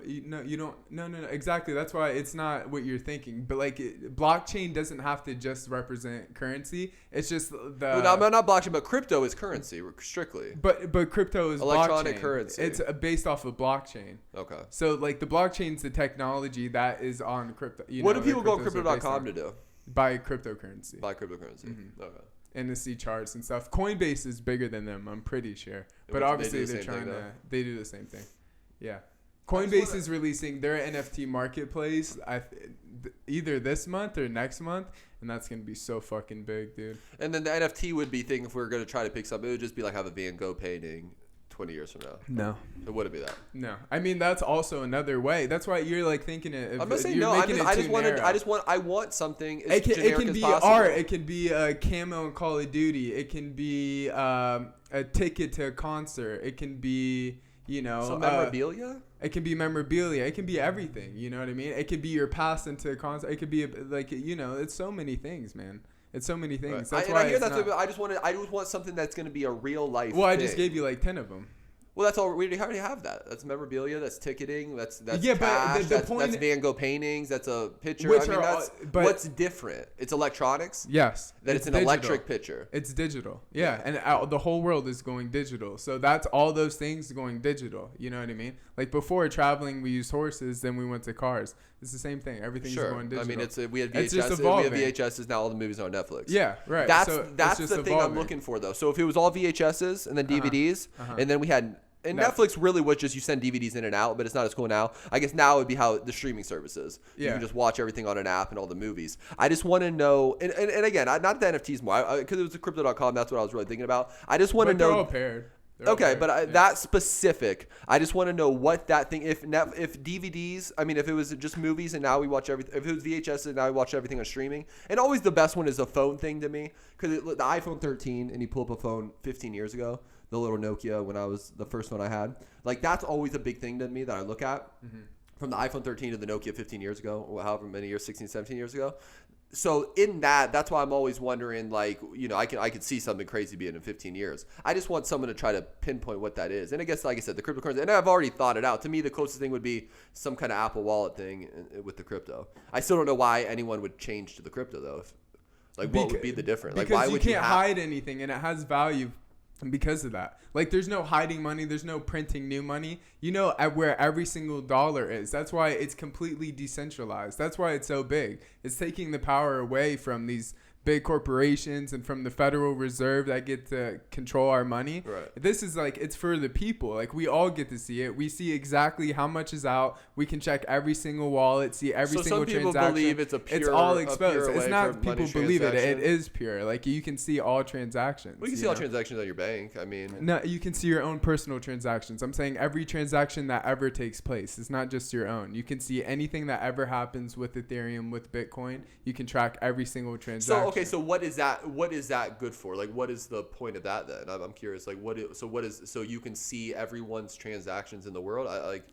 You don't. No. Exactly. That's why it's not what you're thinking. But like, blockchain doesn't have to just represent currency. It's just the. No, not blockchain, but crypto is currency strictly. But crypto is electronic blockchain. Currency. It's based off of blockchain. Okay. So like the blockchain's the technology that is on crypto. What do people go on crypto.com to do? Buy cryptocurrency. Mm-hmm. Okay. And to see charts and stuff. Coinbase is bigger than them, I'm pretty sure. But obviously they're trying to. They do the same thing. Yeah. Coinbase is releasing their NFT marketplace either this month or next month, and that's going to be so fucking big, dude. And then the NFT would be thing if we were going to try to pick something, it would just be like have a Van Gogh painting 20 years from now. No. It wouldn't be that. No. I mean, that's also another way. That's why you're like thinking it. I'm not saying no. I want something as it can as be possible. art. It can be a camo in Call of Duty. It can be a ticket to a concert. It can be, you know. Some memorabilia? It can be memorabilia. It can be everything. You know what I mean? It could be your pass into a concert. It could be like, you know, it's so many things, man. It's so many things. Right. That's why I hear that. I just want something that's going to be a real life. Well, thing. I just gave you like 10 of them. Well, that's all. We already have that. That's memorabilia. That's ticketing. That's yeah, cash. But the point, that's Van Gogh paintings. That's a picture. What's different? It's electronics. Yes. That it's an digital. Electric picture. It's digital. Yeah, and the whole world is going digital. So that's all those things going digital. You know what I mean? Like before traveling, we used horses. Then we went to cars. It's the same thing. Everything's going digital. I mean, we had VHS. It's just evolving. We have VHSs now. All the movies are on Netflix. Yeah, right. That's the thing I'm looking for though. So if it was all VHSs and then DVDs, and then we had. And Netflix really was just you send DVDs in and out, but it's not as cool now. I guess now it would be how the streaming services. Yeah. You can just watch everything on an app and all the movies. I just want to know, and again, not the NFTs more, because it was crypto.com. That's what I was really thinking about. I just want to know. They're all paired. That specific, I just want to know what that thing. If DVDs, I mean, if it was just movies and now we watch everything. If it was VHS and now we watch everything on streaming, and always the best one is a phone thing to me because the iPhone 13 and you pull up a phone 15 years ago. The little Nokia when I was the first one I had. Like, that's always a big thing to me that I look at. Mm-hmm. From the iPhone 13 to the Nokia 15 years ago, or however many years, 16, 17 years ago. So in that's why I'm always wondering, like, you know, I could see something crazy being in 15 years. I just want someone to try to pinpoint what that is. And I guess, like I said, the cryptocurrency, and I've already thought it out. To me, the closest thing would be some kind of Apple Wallet thing with the crypto. I still don't know why anyone would change to the crypto, though. What would be the difference? Because why would you can't hide anything, and it has value. Because of that, like, there's no hiding money, there's no printing new money, you know, where every single dollar is. That's why it's completely decentralized. That's why it's so big. It's taking the power away from these big corporations and from the Federal Reserve that get to control our money. Right. This is like, it's for the people. Like, we all get to see it. We see exactly how much is out. We can check every single wallet, see every single transaction. So some people believe it's a pure, it's all exposed. It's not people believe it. It is is pure. Like, you can see all transactions. Well, you can see all transactions at your bank. I mean, no, you can see your own personal transactions. I'm saying every transaction that ever takes place. It's not just your own. You can see anything that ever happens with Ethereum, with Bitcoin. You can track every single transaction. So, okay, so what is that good for? Like, what is the point of that then? I'm curious. Like, so you can see everyone's transactions in the world?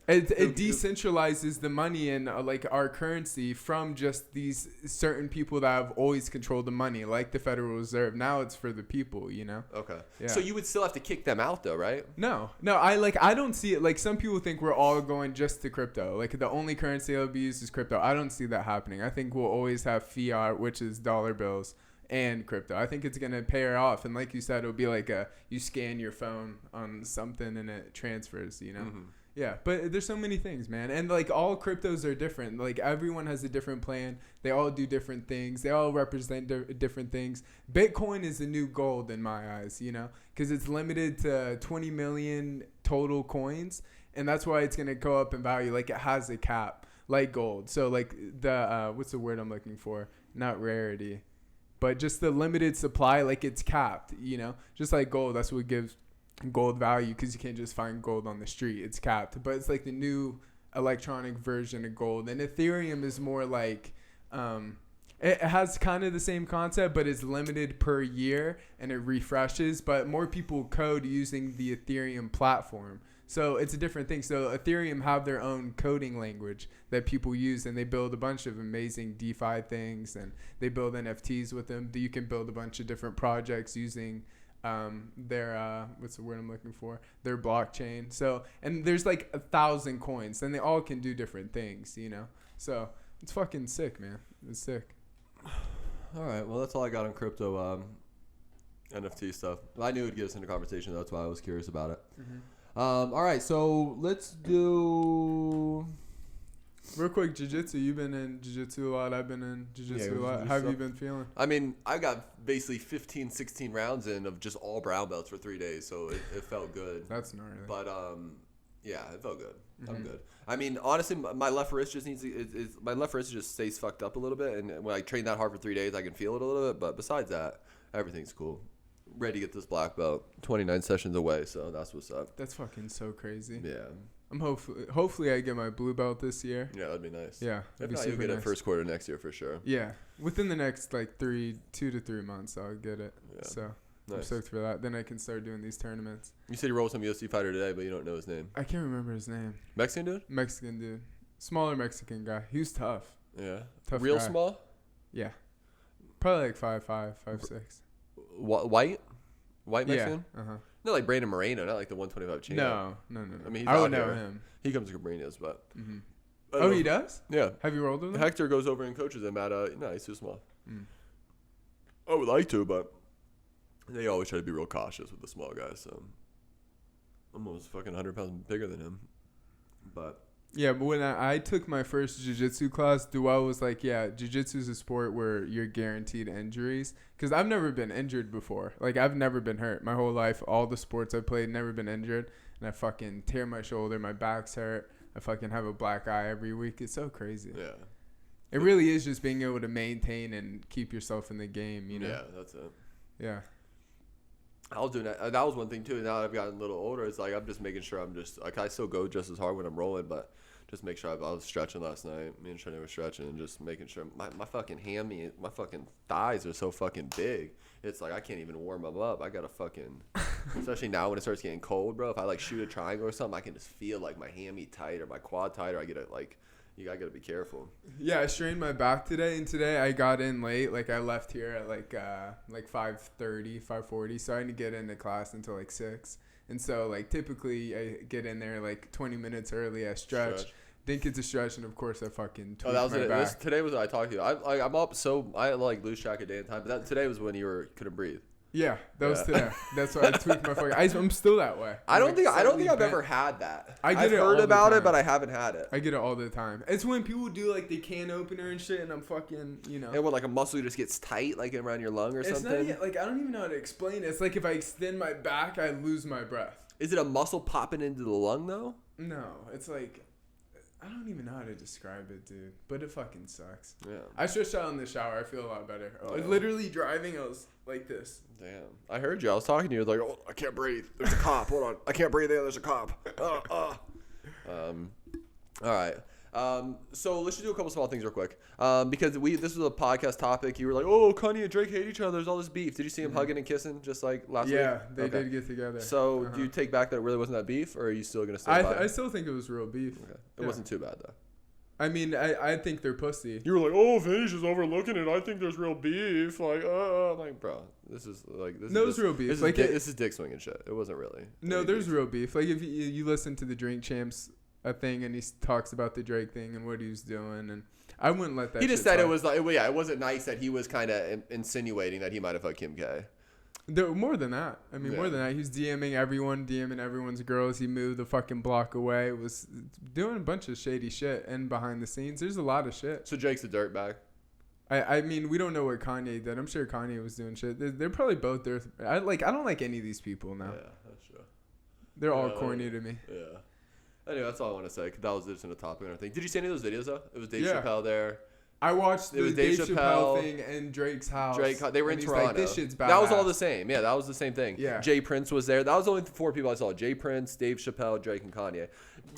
It decentralizes the money and like our currency from just these certain people that have always controlled the money, like the Federal Reserve. Now it's for the people, you know? Okay. Yeah. So you would still have to kick them out though, right? No, I don't see it. Like, some people think we're all going just to crypto. Like, the only currency that'll be used is crypto. I don't see that happening. I think we'll always have fiat, which is dollar bills, and crypto. I think it's going to pay her off. And like you said, it'll be like you scan your phone on something and it transfers, you know? Mm-hmm. Yeah, but there's so many things, man. And like, all cryptos are different. Like, everyone has a different plan. They all do different things. They all represent different things. Bitcoin is the new gold in my eyes, you know, because it's limited to 20 million total coins. And that's why it's going to go up in value. Like, it has a cap, like gold. So like the, what's the word I'm looking for? Not rarity, but just the limited supply, like, it's capped, you know, just like gold. That's what gives gold value, because you can't just find gold on the street. It's capped, but it's like the new electronic version of gold. And Ethereum is more like, it has kind of the same concept, but it's limited per year and it refreshes, but more people code using the Ethereum platform. So it's a different thing. So Ethereum have their own coding language that people use, and they build a bunch of amazing DeFi things, and they build NFTs with them. You can build a bunch of different projects using their what's the word I'm looking for? Their blockchain. So, and there's like 1,000 coins, and they all can do different things, you know? So it's fucking sick, man. It's sick. All right. Well, that's all I got on crypto NFT stuff. I knew it would get us into conversation. That's why I was curious about it. Mm-hmm. All right, so let's do real quick jiu-jitsu. You've been in jiu-jitsu a lot. I've been in jiu-jitsu a lot. How have you been feeling? I mean, I got basically 15, 16 rounds in of just all brown belts for 3 days, so it felt good. That's gnarly. But yeah, it felt good. Mm-hmm. I'm good. I mean, honestly, my left wrist just needs my left wrist just stays fucked up a little bit, and when I train that hard for 3 days, I can feel it a little bit. But besides that, everything's cool. Ready to get this black belt. 29 sessions away, so that's what's up. That's fucking so crazy. Yeah. I'm hopefully I get my blue belt this year. Yeah, that'd be nice. Yeah. If not, you'll get it first quarter next year for sure. Yeah. Within the next like 2 to 3 months, I'll get it. Yeah. So nice. I'm stoked for that. Then I can start doing these tournaments. You said you rolled some UFC fighter today, but you don't know his name. I can't remember his name. Mexican dude? Mexican dude. Smaller Mexican guy. He was tough. Yeah. Tough Real guy. small? Yeah. Probably like 5'5", 5'6". White? White Mexican? Yeah. Uh-huh. Not like Brandon Moreno, not like the 125 champ. No. I mean, he's I out would know here. him. He comes to Cabrinas, but. Mm-hmm. Oh, he does? Yeah. Have you rolled with him? Hector goes over and coaches him at no, he's too small. I would like to, but they always try to be real cautious with the small guys. So I'm almost fucking 100 pounds bigger than him, but. Yeah, but when I took my first jiu-jitsu class, Dual was like, yeah, jiu-jitsu is a sport where you're guaranteed injuries. Because I've never been injured before. Like, I've never been hurt. My whole life, all the sports I've played, never been injured. And I fucking tear my shoulder, my back's hurt. I fucking have a black eye every week. It's so crazy. Yeah. It really is just being able to maintain and keep yourself in the game, you know? Yeah, that's it. Yeah. I was doing that. That was one thing, too. Now that I've gotten a little older, it's like I'm just making sure I'm just, like, I still go just as hard when I'm rolling, but just make sure I was stretching last night. Me and Shane were stretching and just making sure my fucking hammy, my fucking thighs are so fucking big. It's like I can't even warm them up. I gotta fucking, especially now when it starts getting cold, bro. If I like shoot a triangle or something, I can just feel like my hammy tight or my quad tight, or I get it like, I gotta be careful. Yeah, I strained my back today, and today I got in late. Like I left here at like 5:30, 5:40, so I didn't get into class until like 6. And so like typically I get in there like 20 minutes early. I stretch. Didn't get to stretch, and of course I fucking tweaked that was my it. back. Today was what I talked to you. I'm up, so I like lose track of day and time. But today was when you couldn't breathe. Yeah, that was today. That's why I tweaked my fucking. I'm still that way. I don't think I've ever had that. I've heard about it, but I haven't had it. I get it all the time. It's when people do like the can opener and shit, and I'm fucking, And when like a muscle just gets tight, like around your lung or something. It's not like I don't even know how to explain it. It's like if I extend my back, I lose my breath. Is it a muscle popping into the lung though? No, it's like. I don't even know how to describe it, dude. But it fucking sucks. Yeah. I stretched out in the shower. I feel a lot better. Like, literally driving, I was like this. Damn. I heard you. I was talking to you. I was like, oh, I can't breathe. There's a cop. Hold on. I can't breathe there. There's a cop. All right. So let's just do a couple small things real quick. Because this was a podcast topic. You were like, oh, Kanye and Drake hate each other. There's all this beef. Did you see them hugging and kissing just like last week? Yeah, they did get together. So do you take back that it really wasn't that beef, or are you still going to stay by it? I still think it was real beef. Okay. It wasn't too bad, though. I mean, I think they're pussy. You were like, oh, Vince is overlooking it. I think there's real beef. Like, like, bro, this is like this. No, it's real beef. This is dick swinging shit. It wasn't really. No, there's real beef. Like if you listen to the Drink Champs thing, and he talks about the Drake thing and what he was doing, and I wouldn't let that. He just said it was like, it wasn't nice that he was kind of insinuating that he might have fucked Kim K. More than that. I mean, more than that. He was DMing everyone's girls. He moved the fucking block away. Was doing a bunch of shady shit. And behind the scenes, there's a lot of shit. So Drake's a dirtbag. I mean, we don't know what Kanye did. I'm sure Kanye was doing shit. They're probably both there. I don't like any of these people now. Yeah, that's true. They're all corny to me. Yeah. Anyway, that's all I want to say. Cause that was just in the topic and everything. Did you see any of those videos though? It was Dave Chappelle there. I watched the Dave Chappelle thing and Drake's house. They were in Toronto. Like, this shit's badass. That was all the same. Yeah, that was the same thing. Yeah. Jay Prince was there. That was the only 4 people I saw. Jay Prince, Dave Chappelle, Drake, and Kanye.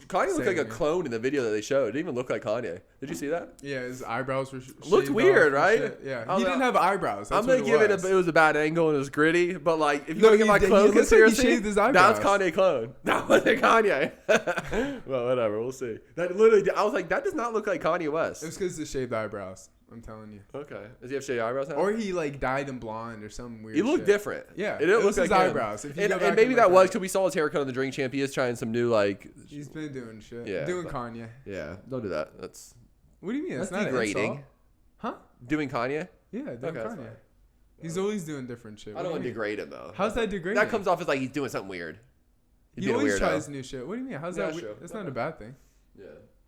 Kanye looked like a clone in the video that they showed. It didn't even look like Kanye. Did you see that? Yeah, his eyebrows were looked weird, right? Yeah, he didn't have eyebrows. That's I'm gonna give it it was a bad angle and it was gritty, but like if you look at my clone conspiracy, that's Kanye clone. That wasn't Kanye. Well, whatever. We'll see. That literally, I was like, that does not look like Kanye West. It was because of the shaved eyebrows. I'm telling you. Okay. Does he have shady eyebrows now? Or he like dyed them blonde or something weird. He looked different. Yeah. It didn't look like his eyebrows. And maybe that was because we saw his haircut on the Drink Champ. He is trying some new like. He's been doing shit. Yeah. Doing Kanye. Yeah. Don't do that. That's. What do you mean? That's not degrading. Huh? Doing Kanye? Yeah, doing Kanye. He's always doing different shit. I don't want to degrade him though. How's that degrading? That comes off as like he's doing something weird. He always tries new shit. What do you mean? How's that? That's not a bad thing. Yeah.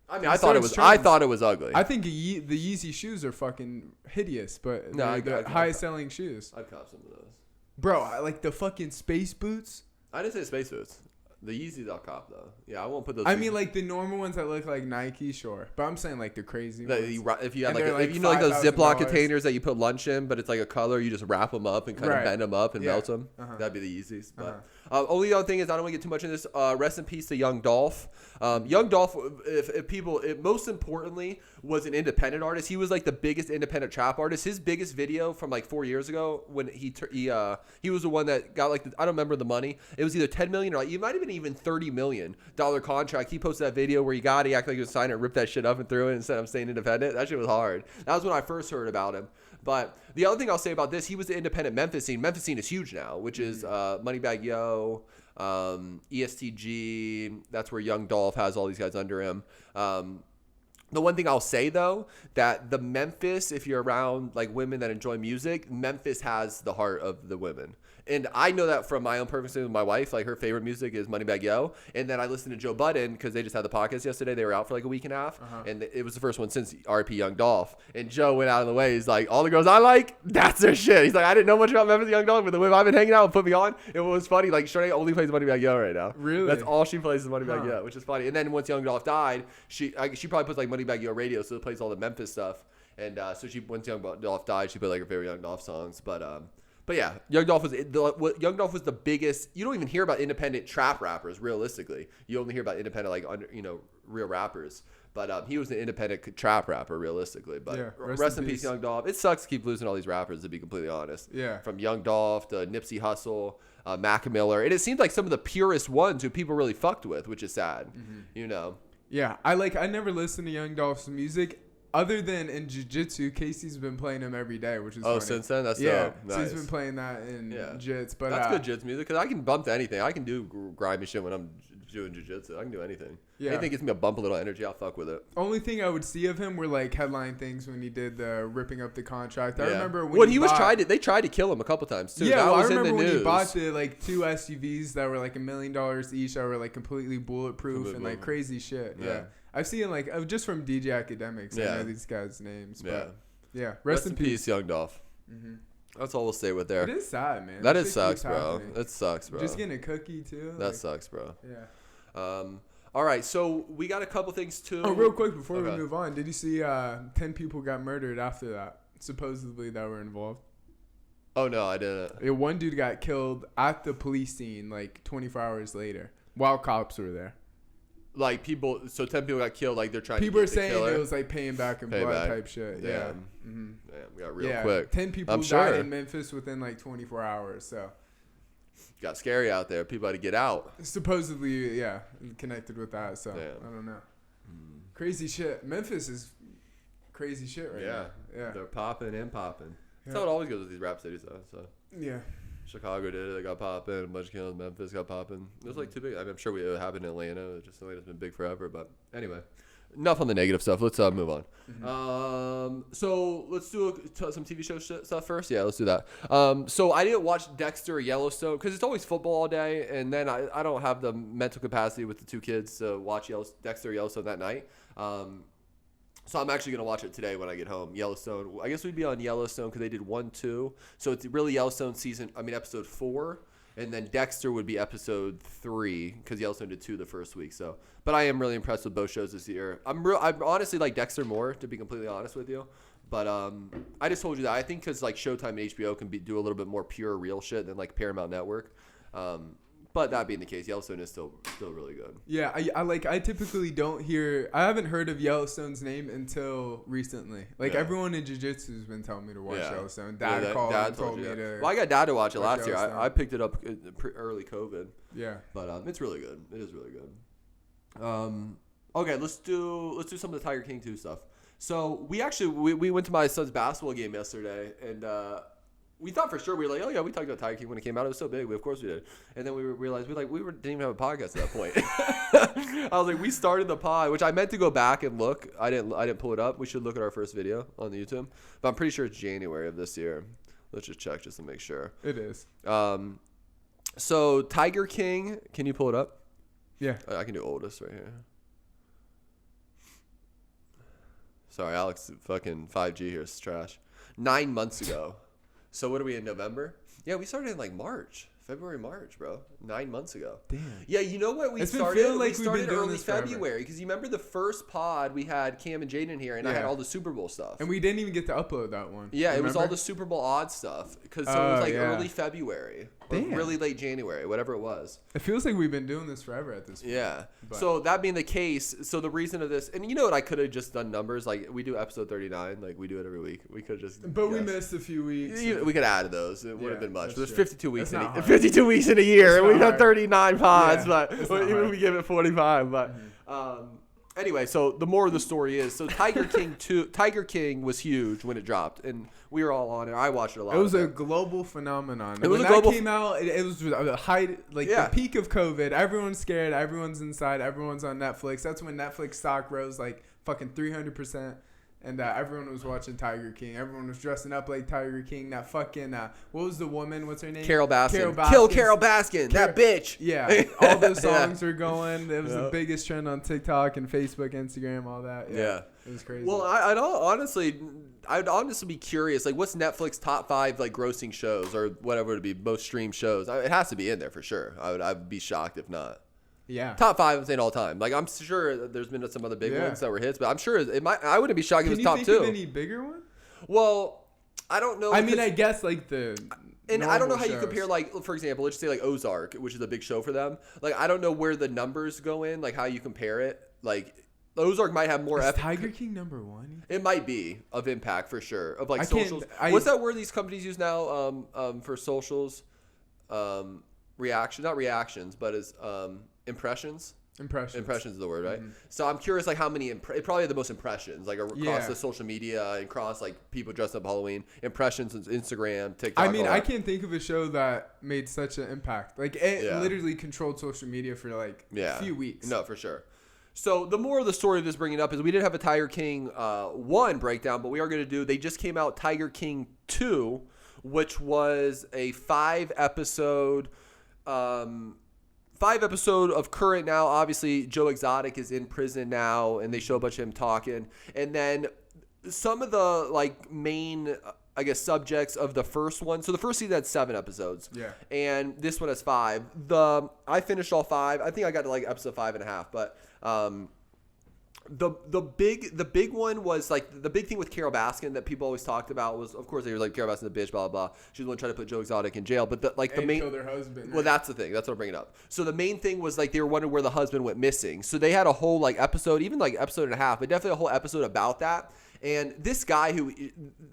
I mean, I thought it was ugly. I think the Yeezy shoes are fucking hideous, but they're the highest selling shoes. I'd cop some of those. Bro, I like the fucking space boots. I didn't say space boots. The Yeezys I'll cop though. Yeah, I won't put those. I mean, like the normal ones that look like Nike, sure. But I'm saying like the crazy ones. If you had like you know like those Ziploc containers that you put lunch in, but it's like a color, you just wrap them up and kind of bend them up and melt them. That'd be the Yeezys. But only other thing is I don't want to get too much in this. Rest in peace to Young Dolph. Young Dolph, most importantly, was an independent artist. He was like the biggest independent trap artist. His biggest video from like 4 years ago when he was the one that got like I don't remember the money. It was either 10 million or like, it might have been even $30 million contract. He posted that video where he acted like he was signing it, ripped that shit up and threw it and said I'm staying independent. That shit was hard. That was when I first heard about him. But the other thing I'll say about this, he was the independent Memphis scene. Memphis scene is huge now, which is Moneybagg Yo, ESTG. That's where Young Dolph has all these guys under him. The one thing I'll say though, that the Memphis, if you're around like women that enjoy music, Memphis has the heart of the women. And I know that from my own purposes with my wife. Like her favorite music is Moneybagg Yo. And then I listened to Joe Budden because they just had the podcast yesterday. They were out for like a week and a half. And it was the first one since RP Young Dolph. And Joe went out of the way. He's like, all the girls I like, that's their shit. He's like, I didn't know much about Memphis Young Dolph, but the women I've been hanging out and put me on. It was funny. Like Shorty only plays Moneybagg Yo right now. Really? That's all she plays is Moneybagg Yo, which is funny. And then once Young Dolph died, she probably puts like Moneybagg Yo radio, so it plays all the Memphis stuff. And so once Young Dolph died, she put like her favorite Young Dolph songs. But yeah, Young Dolph was the biggest. You don't even hear about independent trap rappers realistically. You only hear about independent like real rappers. But he was an independent trap rapper realistically. But yeah, rest in peace, Young Dolph. It sucks to keep losing all these rappers, to be completely honest. Yeah. From Young Dolph to Nipsey Hussle, Mac Miller, and it seems like some of the purest ones who people really fucked with, which is sad. You know. Yeah, I never listened to Young Dolph's music. other than in jiu-jitsu, Casey's been playing him every day, which is funny. Since then? That's nice. So he's been playing that in jits. But that's good jits music because I can bump to anything. I can do grimy shit when I'm doing jiu-jitsu. I can do anything. Yeah. Anything gets me a bump, a little energy, I'll fuck with it. Only thing I would see of him were like headline things when he did the ripping up the contract. I remember when he was they tried to kill him a couple times too. Yeah, I remember when he bought the like 2 SUVs that were like $1 million each that were like completely bulletproof and like crazy shit. Yeah. I've seen like just from DJ Academics. I know these guys' names. But rest in peace, Young Dolph. Mm-hmm. That's all we'll say with there. It is sad, man. That sucks, bro. It sucks, bro. Just getting a cookie too. That sucks, bro. Yeah. All right, so we got a couple things too. Oh, real quick before we move on, did you see 10 people got murdered after that? Supposedly that were involved. Oh no, I didn't. Yeah, one dude got killed at the police scene like 24 hours later while cops were there. Like 10 people got killed. Like they're trying. People are saying it was like paying back in blood type shit. Damn. Yeah. Mm-hmm. Damn, we got real quick. 10 people died in Memphis within like 24 hours. So. Got scary out there. People had to get out. Supposedly, connected with that. So I don't know. Crazy shit. Memphis is crazy shit right now. Yeah, they're popping and popping. That's how it always goes with these rap cities, though. So yeah. Chicago did it. They got popping. A bunch of kills. Memphis got popping. It was like too big. I mean, I'm sure it happened in Atlanta. Atlanta's been big forever. But anyway, enough on the negative stuff. Let's move on. Mm-hmm. So let's do some TV show stuff first. Yeah, let's do that. So I didn't watch Dexter or Yellowstone because it's always football all day, and then I don't have the mental capacity with the 2 kids to watch Dexter or Yellowstone that night. So I'm actually going to watch it today when I get home. Yellowstone. I guess we'd be on Yellowstone because they did 1, 2. So it's really Yellowstone episode 4. And then Dexter would be episode 3 because Yellowstone did 2 the first week. So, but I am really impressed with both shows this year. I honestly like Dexter more, to be completely honest with you. But I just told you that. I think because like Showtime and HBO can do a little bit more pure real shit than like Paramount Network. But that being the case, Yellowstone is still really good. Yeah, I typically don't hear. I haven't heard of Yellowstone's name until recently. Like everyone in jiu-jitsu has been telling me to watch Yellowstone. Dad told me to. Well, I got Dad to watch it last year. I picked it up early COVID. Yeah, but it's really good. It is really good. Okay, let's do some of the Tiger King 2 stuff. So we went to my son's basketball game yesterday, and we thought for sure, we were like, oh yeah, we talked about Tiger King when it came out. It was so big. Of course we did. And then we realized didn't even have a podcast at that point. I was like, we started the pod, which I meant to go back and look. I didn't pull it up. We should look at our first video on the YouTube. But I'm pretty sure it's January of this year. Let's just check just to make sure. It is. So Tiger King, can you pull it up? Yeah. I can do oldest right here. Sorry, Alex, fucking 5G here is trash. 9 months ago. So what are we in November? Yeah, we started in like February, March, bro. 9 months ago. Damn. Yeah, you know what? We started early February because you remember the first pod we had Cam and Jaden here, and I had all the Super Bowl stuff. And we didn't even get to upload that one. Yeah, it was all the Super Bowl odds stuff because it was like early February or really late January, whatever it was. It feels like we've been doing this forever at this point. Yeah. But. So that being the case, so the reason of this, and you know what? I could have just done numbers. Like we do episode 39, like we do it every week. We could have just. But we missed a few weeks. We could add those. It would have been much. There's 52 weeks. 52 weeks in a year, and we've done 39 pods, but even we give it 45. But anyway, so the more of the story is, so Tiger King was huge when it dropped, and we were all on it. I watched it a lot. It was a global phenomenon. It was when that came out, it was the height, the peak of COVID. Everyone's scared. Everyone's inside. Everyone's on Netflix. That's when Netflix stock rose like fucking 300%. And everyone was watching Tiger King. Everyone was dressing up like Tiger King. That fucking, what was the woman? What's her name? Carol Baskin. Kill Carol Baskin. That bitch. Yeah. All those songs were going. It was the biggest trend on TikTok and Facebook, Instagram, all that. Yeah. It was crazy. Well, I'd honestly be curious. Like, what's Netflix top 5 like grossing shows or whatever it would be, most streamed shows? It has to be in there for sure. I'd be shocked if not. Yeah. Top 5, I'm saying all time. Like, I'm sure there's been some other big ones that were hits, but I'm sure I wouldn't be shocked if it was top 2. Can you think of any bigger one? Well, I don't know. I mean, I guess like the. And I don't know how you compare, like, for example, let's just say like Ozark, which is a big show for them. Like, I don't know where the numbers go in, like how you compare it. Like, Ozark might have more. Is Tiger King number 1? It might be of impact for sure. Of like socials. What's that word these companies use now? For socials, not reactions, but as impressions. Impressions is the word, right? So I'm curious, like, how many, probably the most impressions, like, across the social media and across, like, people dressed up Halloween, impressions on Instagram, TikTok. I mean, I can't think of a show that made such an impact. Like, it literally controlled social media for, like, a few weeks. No, for sure. So the more of the story of this bringing up is we didn't have a Tiger King 1 breakdown, but we are going to do, they just came out Tiger King 2, which was a 5-episode of current now. Obviously, Joe Exotic is in prison now, and they show a bunch of him talking. And then some of the, like, main, I guess, subjects of the first one. So the first season had 7 episodes. Yeah. And this one has 5. I finished all 5. I think I got to, like, episode 5.5. But the big one was, like, the big thing with Carole Baskin that people always talked about was, of course, they were like, Carole Baskin's a bitch, blah, blah, blah. She was the one trying to put Joe Exotic in jail. But the main, killed her husband. Well, that's the thing. That's what I'm bringing up. So the main thing was, like, they were wondering where the husband went missing. So they had a whole, like, episode, even like episode and a half, but definitely a whole episode about that. And this guy who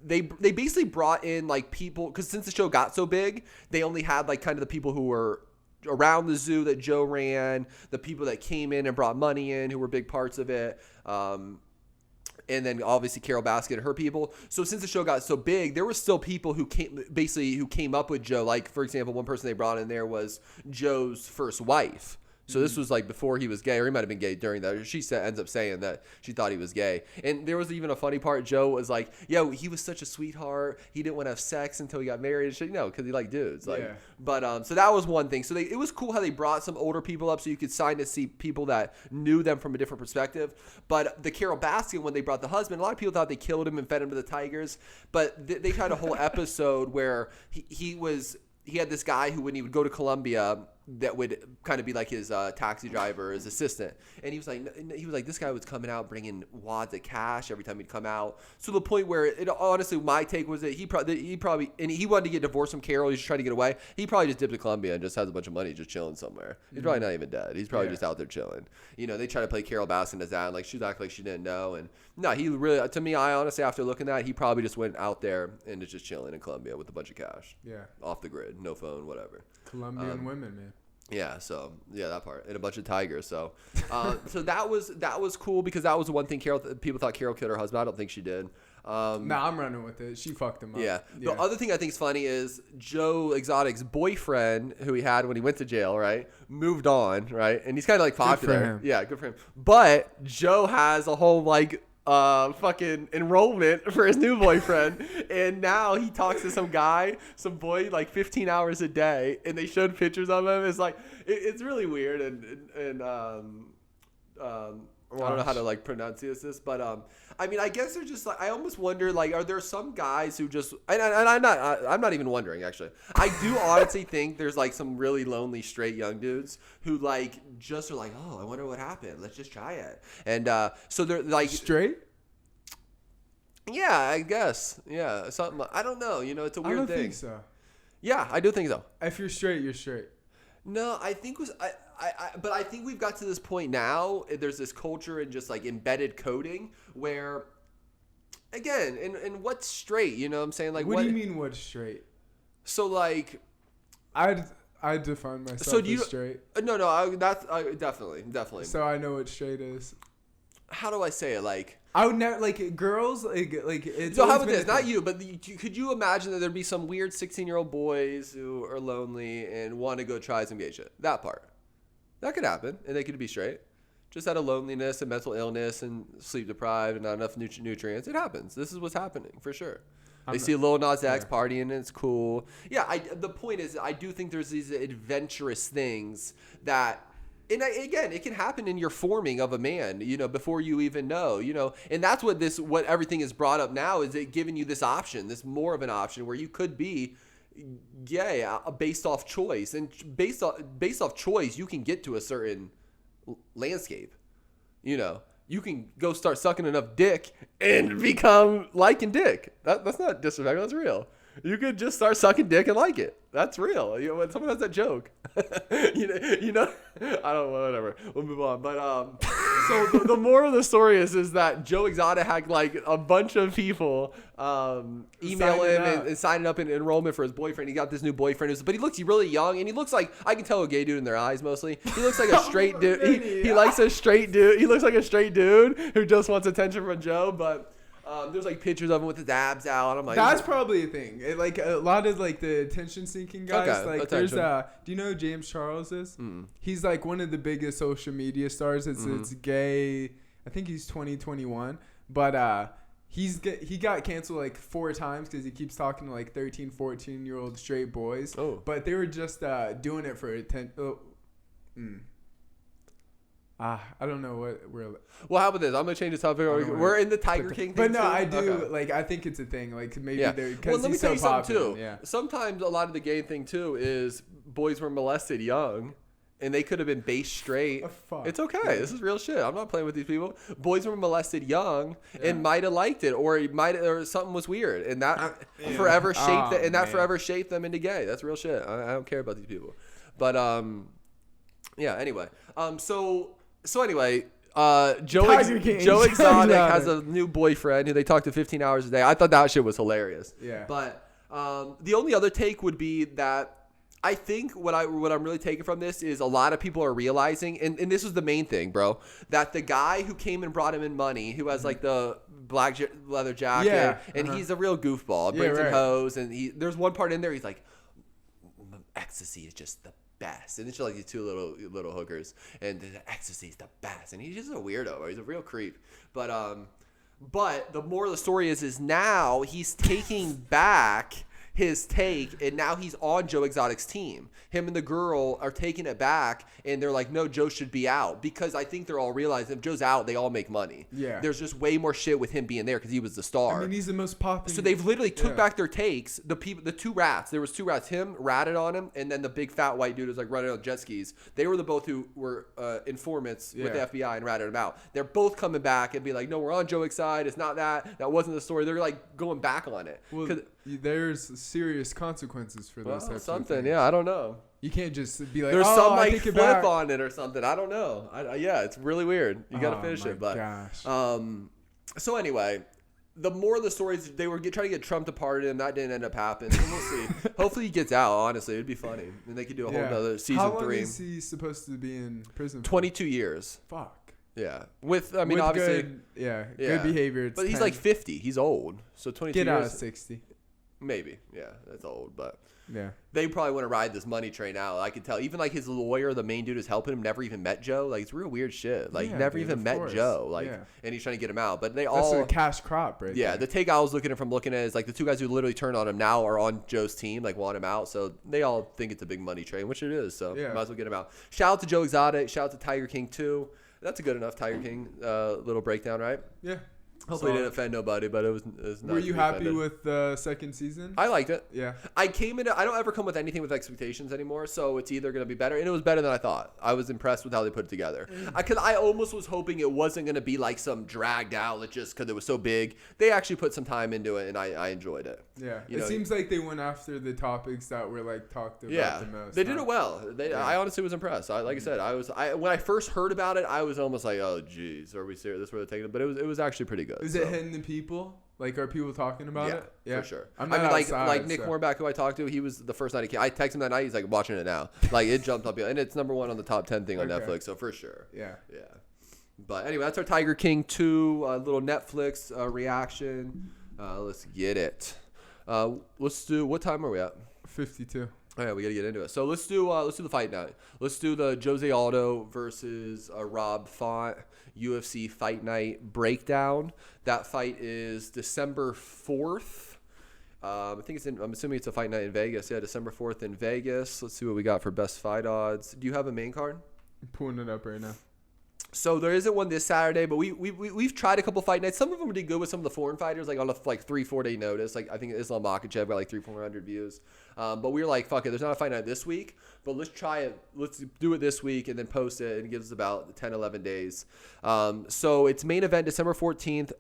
they basically brought in, like, people, because since the show got so big, they only had, like, kind of the people who were around the zoo that Joe ran, the people that came in and brought money in who were big parts of it. And then obviously Carole Baskin and her people. So since the show got so big, there were still people who came up with Joe. Like, for example, one person they brought in there was Joe's first wife. So this was, like, before he was gay, or he might have been gay during that. She ends up saying that she thought he was gay. And there was even a funny part. Joe was like, yo, he was such a sweetheart. He didn't want to have sex until he got married and shit. No, because he liked dudes. Like, yeah. But so that was one thing. So it was cool how they brought some older people up so you could sign to see people that knew them from a different perspective. But the Carole Baskin, when they brought the husband, a lot of people thought they killed him and fed him to the tigers. But they had a whole episode where he had this guy who, when he would go to Colombia, that would kind of be like his taxi driver, his assistant. And he was like, this guy was coming out bringing wads of cash every time he'd come out. So the point where honestly, my take was that he probably, and he wanted to get divorced from Carole. He was trying to get away. He probably just dipped to Colombia and just has a bunch of money just chilling somewhere. He's probably not even dead. He's probably just out there chilling. You know, they try to play Carole Baskin as that, and, like, she's acting like she didn't know. And no, he really, to me, I honestly, after looking at it, he probably just went out there and is just chilling in Colombia with a bunch of cash. Yeah. Off the grid, no phone, whatever. Colombian women, man. Yeah, so yeah, that part, and a bunch of tigers. So, so that was cool because that was the one thing people thought Carole killed her husband. I don't think she did. Nah, I'm running with it. She fucked him up. Yeah. The other thing I think is funny is Joe Exotic's boyfriend, who he had when he went to jail, right, moved on, right, and he's kind of like popular. Good for him. Yeah, good for him. But Joe has a whole, like, fucking enrollment for his new boyfriend, and now he talks to some boy, like 15 hours a day, and they showed pictures of him. It's like it's really weird, and I don't know how to, like, pronounce this, but I mean, I guess they're just, like, I almost wonder, like, are there some guys who just, and I'm not even wondering, actually. I do honestly think there's, like, some really lonely straight young dudes who, like, just are like, oh, I wonder what happened. Let's just try it. And so they're, like, straight. Yeah, I guess. Yeah, something. I don't know. You know, it's a weird thing. I don't think so. Yeah, I do think so. If you're straight, you're straight. No, I think but I think we've got to this point now. There's this culture and just, like, embedded coding where, again, and what's straight? You know what I'm saying? Like, what do you mean what's straight? So, like, I define myself as straight. No, that's definitely. So I know what straight is. How do I say it? Like, I would never, like, girls, like it's. So how about this? Not you, but could you imagine that there'd be some weird 16-year-old boys who are lonely and want to go try some gay shit? That part. That could happen, and they could be straight. Just out of loneliness and mental illness and sleep deprived and not enough nutrients. It happens. This is what's happening, for sure. They see a Lil Nas X partying, and it's cool. Yeah, the point is, I do think there's these adventurous things that... And again, it can happen in your forming of a man, you know, before you even know, you know, and that's what everything is brought up now, is it giving you this option, this more of an option where you could be gay based off choice, and based off choice, you can get to a certain landscape, you know, you can go start sucking enough dick and become liking dick. That's not disrespectful, that's real. You could just start sucking dick and like it. That's real. You know, when someone has that joke, you know, I don't know, whatever. We'll move on. But so the moral of the story is that Joe Exotic had like a bunch of people email him and signing up in enrollment for his boyfriend. He got this new boyfriend, but he looks really young, and he looks like, I can tell a gay dude in their eyes mostly. He looks like a straight dude. He likes a straight dude. He looks like a straight dude who just wants attention from Joe, but. There's like pictures of him with his abs out. And I'm like, that's probably a thing. Like a lot of like the attention seeking guys. Okay, like attention. There's do you know who James Charles is? He's like one of the biggest social media stars. It's gay. I think he's 2021, but he got canceled like 4 times because he keeps talking to like 13, 14-year-old straight boys. Oh, but they were just doing it for attention. I don't know what we're. Well, how about this? I'm gonna change the topic. We're in the Tiger King thing. But no, too? I do like. I think it's a thing. Like maybe they're because well, let me he's tell so you something popular. too. Yeah. Sometimes a lot of the gay thing too is boys were molested young, and they could have been based straight. It's okay. Yeah. This is real shit. I'm not playing with these people. Boys were molested young and might have liked it, or something was weird, and that forever shaped it, and that forever shaped them into gay. That's real shit. I don't care about these people. But yeah. Anyway, So anyway, Joe Exotic has a new boyfriend who they talk to 15 hours a day. I thought that shit was hilarious. Yeah. But the only other take would be that I think what I'm really taking from this is a lot of people are realizing, and this was the main thing, bro, that the guy who came and brought him in money, who has like the black leather jacket, and he's a real goofball, brings in hoes, and there's one part in there he's like, ecstasy is just the best, and it's just like these 2 little hookers, and the ecstasy is the best, and he's just a weirdo, bro. He's a real creep. But the moral of the story is now he's taking back his take, and now he's on Joe Exotic's team. Him and the girl are taking it back, and they're like, no, Joe should be out, because I think they're all realizing if Joe's out, they all make money. Yeah. There's just way more shit with him being there because he was the star. I mean, he's the most popular. So they've literally took back their takes. The 2 rats. There was 2 rats. Him ratted on him, and then the big fat white dude was like running on jet skis. They were the both who were informants with the FBI and ratted him out. They're both coming back and be like, no, we're on Joe Exotic. It's not that. That wasn't the story. They're like going back on it. Well, there's serious consequences for those types of things. Yeah, I don't know. You can't just be like, there's some like flip on it or something. I don't know. It's really weird. You got to finish it. But gosh. So anyway, the more of the stories, they were trying to get Trump to pardon him. That didn't end up happening. So we'll see. Hopefully he gets out. Honestly, it'd be funny, and they could do a whole other season 3. How long is he supposed to be in prison? 22 years. Fuck. Yeah. With obviously. Good behavior. But he's like 50. He's old. So 22 years. Get out of 60. Maybe. Yeah, that's old, but. Yeah. They probably want to ride this money train out. I could tell. Even like his lawyer, the main dude who's helping him, never even met Joe. Like, it's real weird shit. Like, never even met Joe. Like, and he's trying to get him out. But that's a cash crop, right? Yeah. The take I was looking at is like the 2 guys who literally turned on him now are on Joe's team, like want him out. So they all think it's a big money train, which it is. So might as well get him out. Shout out to Joe Exotic. Shout out to Tiger King 2. That's a good enough Tiger King little breakdown, right? Yeah. Hopefully it didn't offend nobody, but it was not. Were you happy with the second season? I liked it. Yeah. I don't ever come with anything with expectations anymore, so it's either going to be better, and it was better than I thought. I was impressed with how they put it together. Because I almost was hoping it wasn't going to be like some dragged out, just because it was so big. They actually put some time into it, and I enjoyed it. Yeah. It seems like they went after the topics that were like talked about the most. They did it well. I honestly was impressed. Like I said, when I first heard about it, I was almost like, oh, geez, are we serious? This is where they're taking it? But it was actually pretty good. Is it hitting the people? Like, are people talking about it? Yeah, for sure. Like Nick Morback, who I talked to, he was the first night he came. I texted him that night. He's like, watching it now. Like, it jumped up. And it's number 1 on the top 10 thing on Netflix, so for sure. Yeah. Yeah. But anyway, that's our Tiger King 2 little Netflix reaction. Let's get it. Let's do, what time are we at? 52. Oh, yeah, we got to get into it. So let's do the fight night. Let's do the Jose Aldo versus Rob Font UFC Fight Night breakdown. That fight is December 4th. I'm assuming it's a fight night in Vegas. Yeah, December 4th in Vegas. Let's see what we got for best fight odds. Do you have a main card? I'm pulling it up right now. So there isn't one this Saturday, but we've tried a couple fight nights. Some of them did good with some of the foreign fighters, like on a 3-4 day notice. Like I think Islam Makhachev got like 300-400 views. But we were like, fuck it, there's not a fight night this week, but let's try it. Let's do it this week and then post it, and it gives us about 10-11 days. So it's main event December 14th,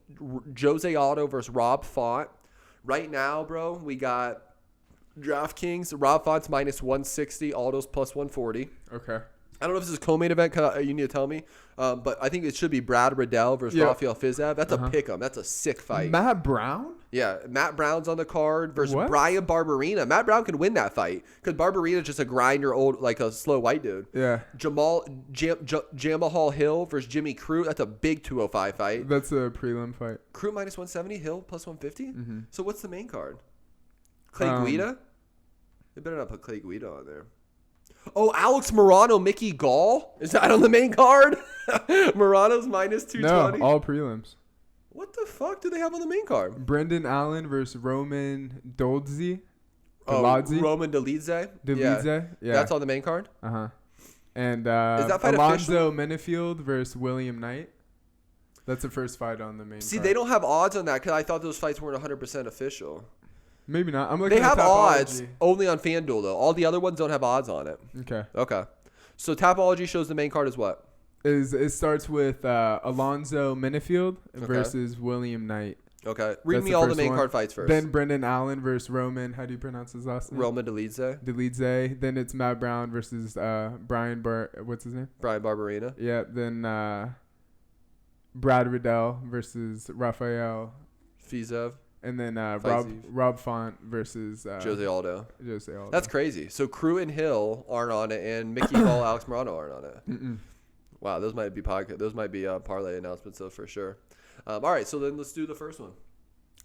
Jose Aldo versus Rob Font. Right now, bro, we got DraftKings, Rob Font's minus 160, Aldo's plus 140. Okay. I don't know if this is co-main event. You need to tell me. But I think it should be Brad Riddell versus Rafael Fiziev. That's a pick-em. That's a sick fight. Matt Brown? Yeah, Matt Brown's on the card versus What? Brian Barberina. Matt Brown can win that fight because Barberina's just a grinder, like a slow white dude. Yeah. Jamahal Hill versus Jimmy Crute. That's a big 205 fight. That's a prelim fight. Crute minus 170, Hill plus 150. Mm-hmm. So what's the main card? Clay Guida? They better not put Clay Guida on there. Oh, Alex Morano, Mickey Gall? Is that on the main card? Morano's minus 220. No, all prelims. What the fuck do they have on the main card? Brendan Allen versus Roman Dolidze. Roman Dolidze? Yeah. That's on the main card? Uh-huh. And is that fight Alonzo Menifield versus William Knight. That's the first fight on the main card. See, they don't have odds on that because I thought those fights weren't 100% official. Maybe not. I'm looking. They have odds only on FanDuel though. All the other ones don't have odds on it. Okay. So Tapology shows the main card is what? It starts with Alonzo Menifield versus William Knight. Okay. Read me all the main card fights first. Then Brendan Allen versus Roman. How do you pronounce his last name? Roman Dolidze. Dolidze. Then it's Matt Brown versus what's his name? Brian Barberina. Yeah. Then Brad Riddell versus Rafael Fiziev. And then Rob Font versus Jose Aldo. Jose Aldo. That's crazy. So Crute and Hill aren't on it, and Mickey Gall, Alex Morano aren't on it. Mm-mm. Wow, those might be parlay announcements though for sure. All right, so then let's do the first one.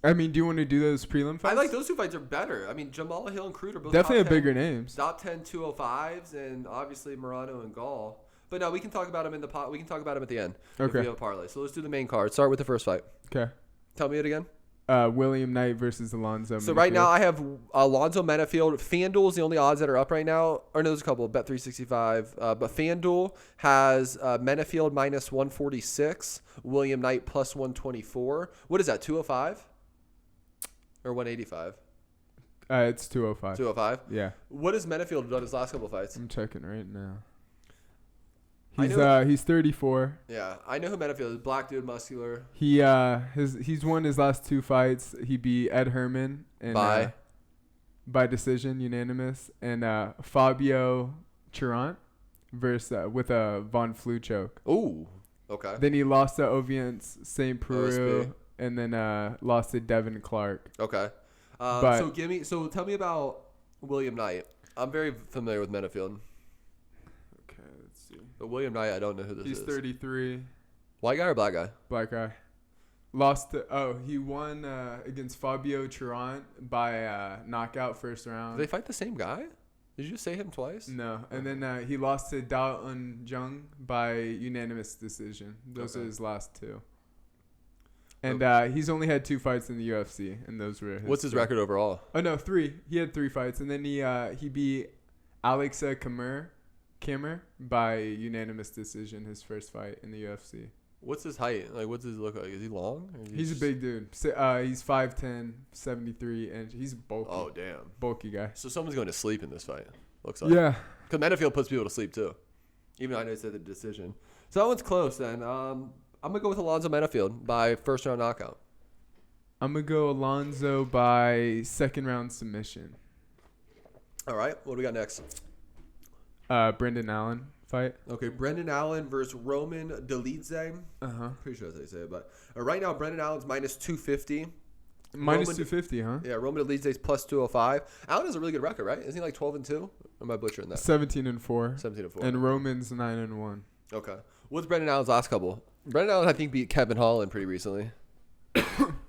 I mean, do you want to do those prelim fights? I like those two fights are better. I mean, Jamal Hill and Crute are both definitely top 10, bigger names. Top 10 205s, and obviously Morano and Gall. But no, we can talk about them we can talk about them at the end. Okay. If we have a parlay. So let's do the main card. Start with the first fight. Okay. Tell me it again. William Knight versus Alonzo. So right now I have Alonzo Menifield. FanDuel is the only odds that are up right now. Or no, there's a couple. Bet365. But FanDuel has Menifield minus 146. William Knight plus 124. What is that, 205? Or 185? It's 205. 205? Yeah. What has Menifield done his last couple fights? I'm checking right now. He's He's 34. Yeah, I know who Menifield is. Black dude, muscular. He's won his last two fights. He beat Ed Herman and by decision, unanimous, and Fabio Cherant versus with a Von Flue choke. Ooh, okay. Then he lost to Oviance St. Peru, OSP. and then lost to Devin Clark. Okay. So tell me about William Knight. I'm very familiar with Menifield. But William Knight, I don't know who this is. He's 33. White guy or black guy? Black guy. He won against Fabio Cherant by knockout first round. Did they fight the same guy? Did you just say him twice? No. And then he lost to Dao Jung by unanimous decision. Those are his last two. And he's only had 2 fights in the UFC, and those were What's his record overall? Oh, no, 3. He had 3 fights. And then he beat Alexa Kammer by unanimous decision, his first fight in the UFC. What's his height? Like, what's his look like? Is he long? Or He's a big dude. He's 5'10", 73 inch. He's bulky. Oh, damn. Bulky guy. So someone's going to sleep in this fight, looks like. Yeah. Because Menifield puts people to sleep, too. Even though I know it's at the decision. So that one's close, then. I'm going to go with Alonzo Menifield by first-round knockout. I'm going to go Alonzo by second-round submission. All right. What do we got next? Brendan Allen fight. Okay, Brendan Allen versus Roman Dolidze. Pretty sure that's how you say it, but right now Brendan Allen's minus 250. Minus 250, huh? Yeah, Roman Dolidze's plus 205. Allen has a really good record, right? Isn't he like 12-2? Or am I butchering that? 17-4. 17-4. And Roman's 9-1. Okay. What's Brendan Allen's last couple? Brendan Allen, I think, beat Kevin Holland pretty recently,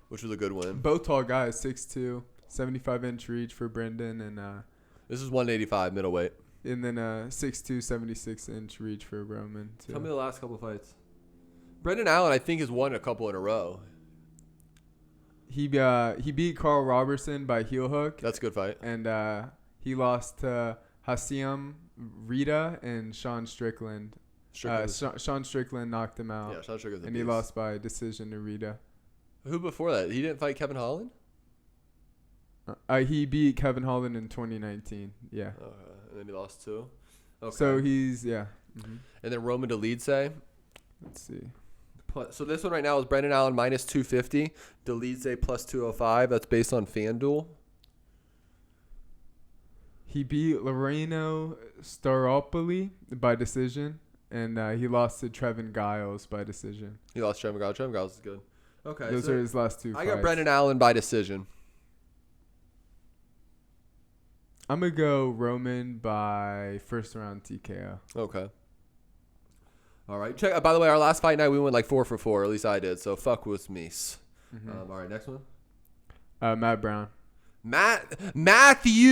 which was a good win. Both tall guys, 6'2", 75-inch reach for Brendan, and this is 185 middleweight. And then 6'2", 76-inch reach for Roman, too. Tell me the last couple fights. Brendan Allen, I think, has won a couple in a row. He beat Carl Robertson by heel hook. That's a good fight. And he lost to Hasim Rita and Sean Strickland. Sean Strickland knocked him out. Yeah, Sean Strickland. And he lost by decision to Rita. Who before that? He didn't fight Kevin Holland? He beat Kevin Holland in 2019. Yeah. And then he lost too. Okay. So he's, yeah. And then Roman Dolidze. Let's see. So this one right now is Brendan Allen minus 250. Delize plus 205. That's based on FanDuel. He beat Loreno Staropoli by decision, and he lost to Trevin Giles by decision. He lost Trevin Giles. Trevin Giles is good. Okay. Those are his last two fights. I got Brendan Allen by decision. I'm going to go Roman by first round TKO. Okay. All right. Check. By the way, our last fight night, we went like 4 for 4. At least I did. So fuck with me. All right. Next one. Matt Brown. Matthew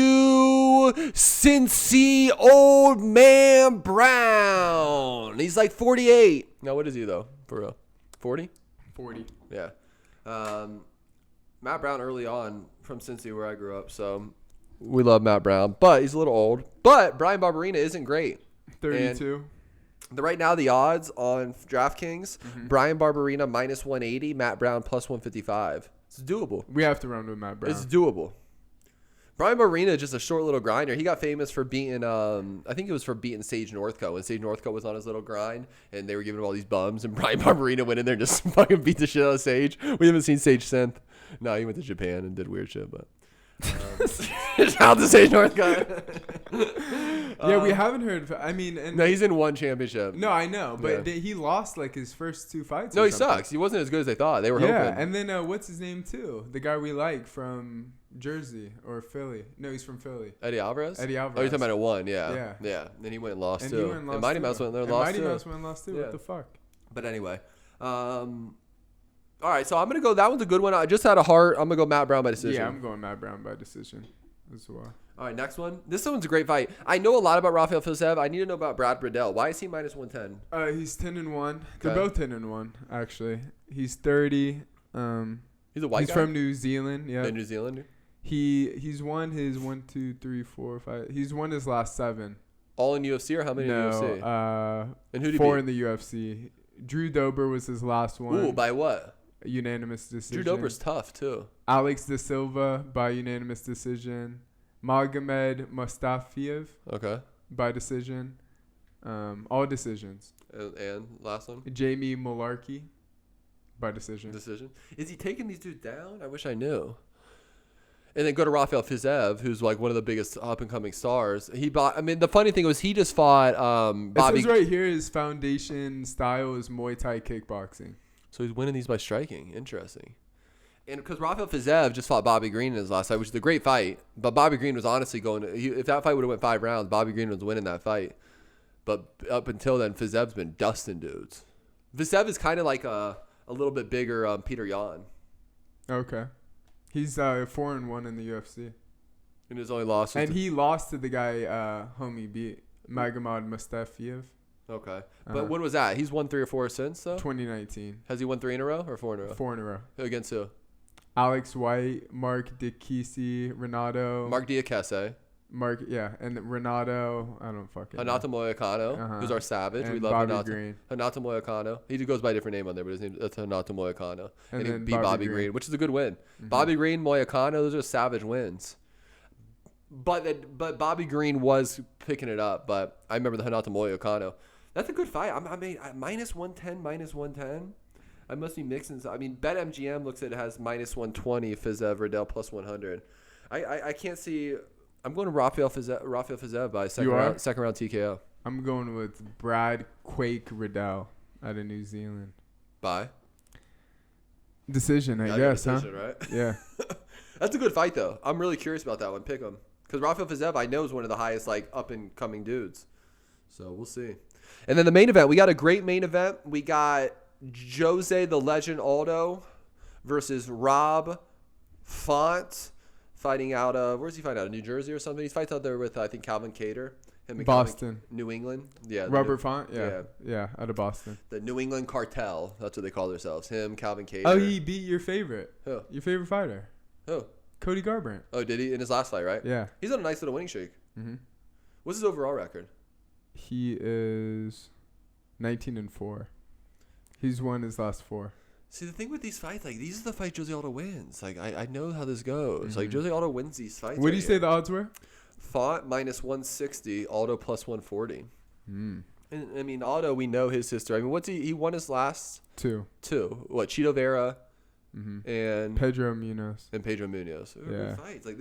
Cincy Old Man Brown. He's like 48. Now, what is he, though? For real? 40? 40. Yeah. Matt Brown early on from Cincy, where I grew up. So we love Matt Brown. But he's a little old. But Brian Barberina isn't great. 32. Right now, the odds on DraftKings, Brian Barberina minus 180, Matt Brown plus 155. It's doable. We have to run with Matt Brown. It's doable. Brian Barberina is just a short little grinder. He got famous for beating, I think it was for beating Sage Northcote when Sage Northcote was on his little grind, and they were giving him all these bums, and Brian Barberina went in there and just fucking beat the shit out of Sage. We haven't seen Sage since. No, he went to Japan and did weird shit, but. Shout out to Sage Northcote. Yeah, we haven't heard. No, he's in one championship. No, I know, but he lost like his first 2 fights. No, he sucks. He wasn't as good as they thought. They were hoping. Yeah, and then what's his name too? The guy we like from Jersey or Philly. No, he's from Philly. Eddie Alvarez. Oh, you're talking about it one. Yeah. Then he went and lost too. And Mighty Mouse went there and lost too. Mighty Mouse went and lost too. Yeah. What the fuck? But anyway, all right. So I'm gonna go. That one's a good one. I just had a heart. I'm gonna go Matt Brown by decision. Yeah, I'm going Matt Brown by decision as well. All right, next one. This one's a great fight. I know a lot about Rafael Fiziev. I need to know about Brad Riddell. Why is he minus 110? He's 10-1. They're both 10-1 actually. He's 30. He's a white guy. He's from New Zealand. Yeah. New Zealand. He's won his 1, 2, 3, 4, 5. He's won his last 7. All in UFC or how many in UFC? And who did 4 in the UFC. Drew Dober was his last one. Ooh, by what? A unanimous decision. Drew Dober's tough too. Alex Da Silva by unanimous decision. Magomed Mustafiev. Okay. By decision. All decisions. And last one? Jamie Mularkey. By decision. Is he taking these dudes down? I wish I knew. And then go to Rafael Fiziev, who's like one of the biggest up-and-coming stars. The funny thing was he just fought Bobby. It says right here his foundation style is Muay Thai kickboxing. So he's winning these by striking. Interesting. And because Rafael Fiziev just fought Bobby Green in his last fight, which is a great fight. But Bobby Green was honestly if that fight would have went 5 rounds, Bobby Green was winning that fight. But up until then, Fiziev's been dusting dudes. Fiziev is kind of like a little bit bigger Peter Yan. Okay. He's 4-1 in the UFC. And his only loss was he lost to the guy homie beat, Magomed Mustafiev. Okay. But when was that? He's won 3 or 4 since, though? 2019. Has he won 3 in a row or 4 in a row? 4 in a row. Against who? Alex White, Mark Diakese, Renato. Mark Diakese. And Renato, I don't fucking Hanato Moicano, who's our savage. And we love Bobby Green. Hanato Moicano. He goes by a different name on there, but his name is Hanato Moicano. And he beat Bobby Green, which is a good win. Mm-hmm. Bobby Green, Moicano, those are savage wins. But Bobby Green was picking it up, but I remember the Hanato Moicano. That's a good fight. I mean, minus 110. I must be mixing. BetMGM looks at it has minus 120. Fiziev Riddell plus 100. I can't see. I'm going to Rafael Fiziev by second round TKO. I'm going with Brad Quake Riddell out of New Zealand. By decision, I guess. Decision, huh? Right? Yeah. That's a good fight, though. I'm really curious about that one. Pick him because Rafael Fiziev I know is one of the highest up and coming dudes. So we'll see. And then the main event, we got a great main event. We got Jose the Legend Aldo versus Rob Font fighting out of, where's he fighting out of, New Jersey or something? He fights out there with, I think, Calvin Cater. Boston. New England. Yeah. Robert Font? Yeah, out of Boston. The New England Cartel. That's what they call themselves. Him, Calvin Cater. Oh, he beat your favorite. Who? Your favorite fighter. Who? Cody Garbrandt. Oh, did he? In his last fight, right? Yeah. He's on a nice little winning streak. Mm-hmm. What's his overall record? He is 19-4. He's won his last 4. See, the thing with these fights, these are the fights Jose Aldo wins. I know how this goes. Mm-hmm. Jose Aldo wins these fights. What do you say the odds were? Font minus 160, Aldo plus 140. And I mean, Aldo, we know his sister. I mean, what's he won his last two. What, Cheeto Vera Mm-hmm. and Pedro Munoz. And Pedro Munoz. Yeah. Good fights. Like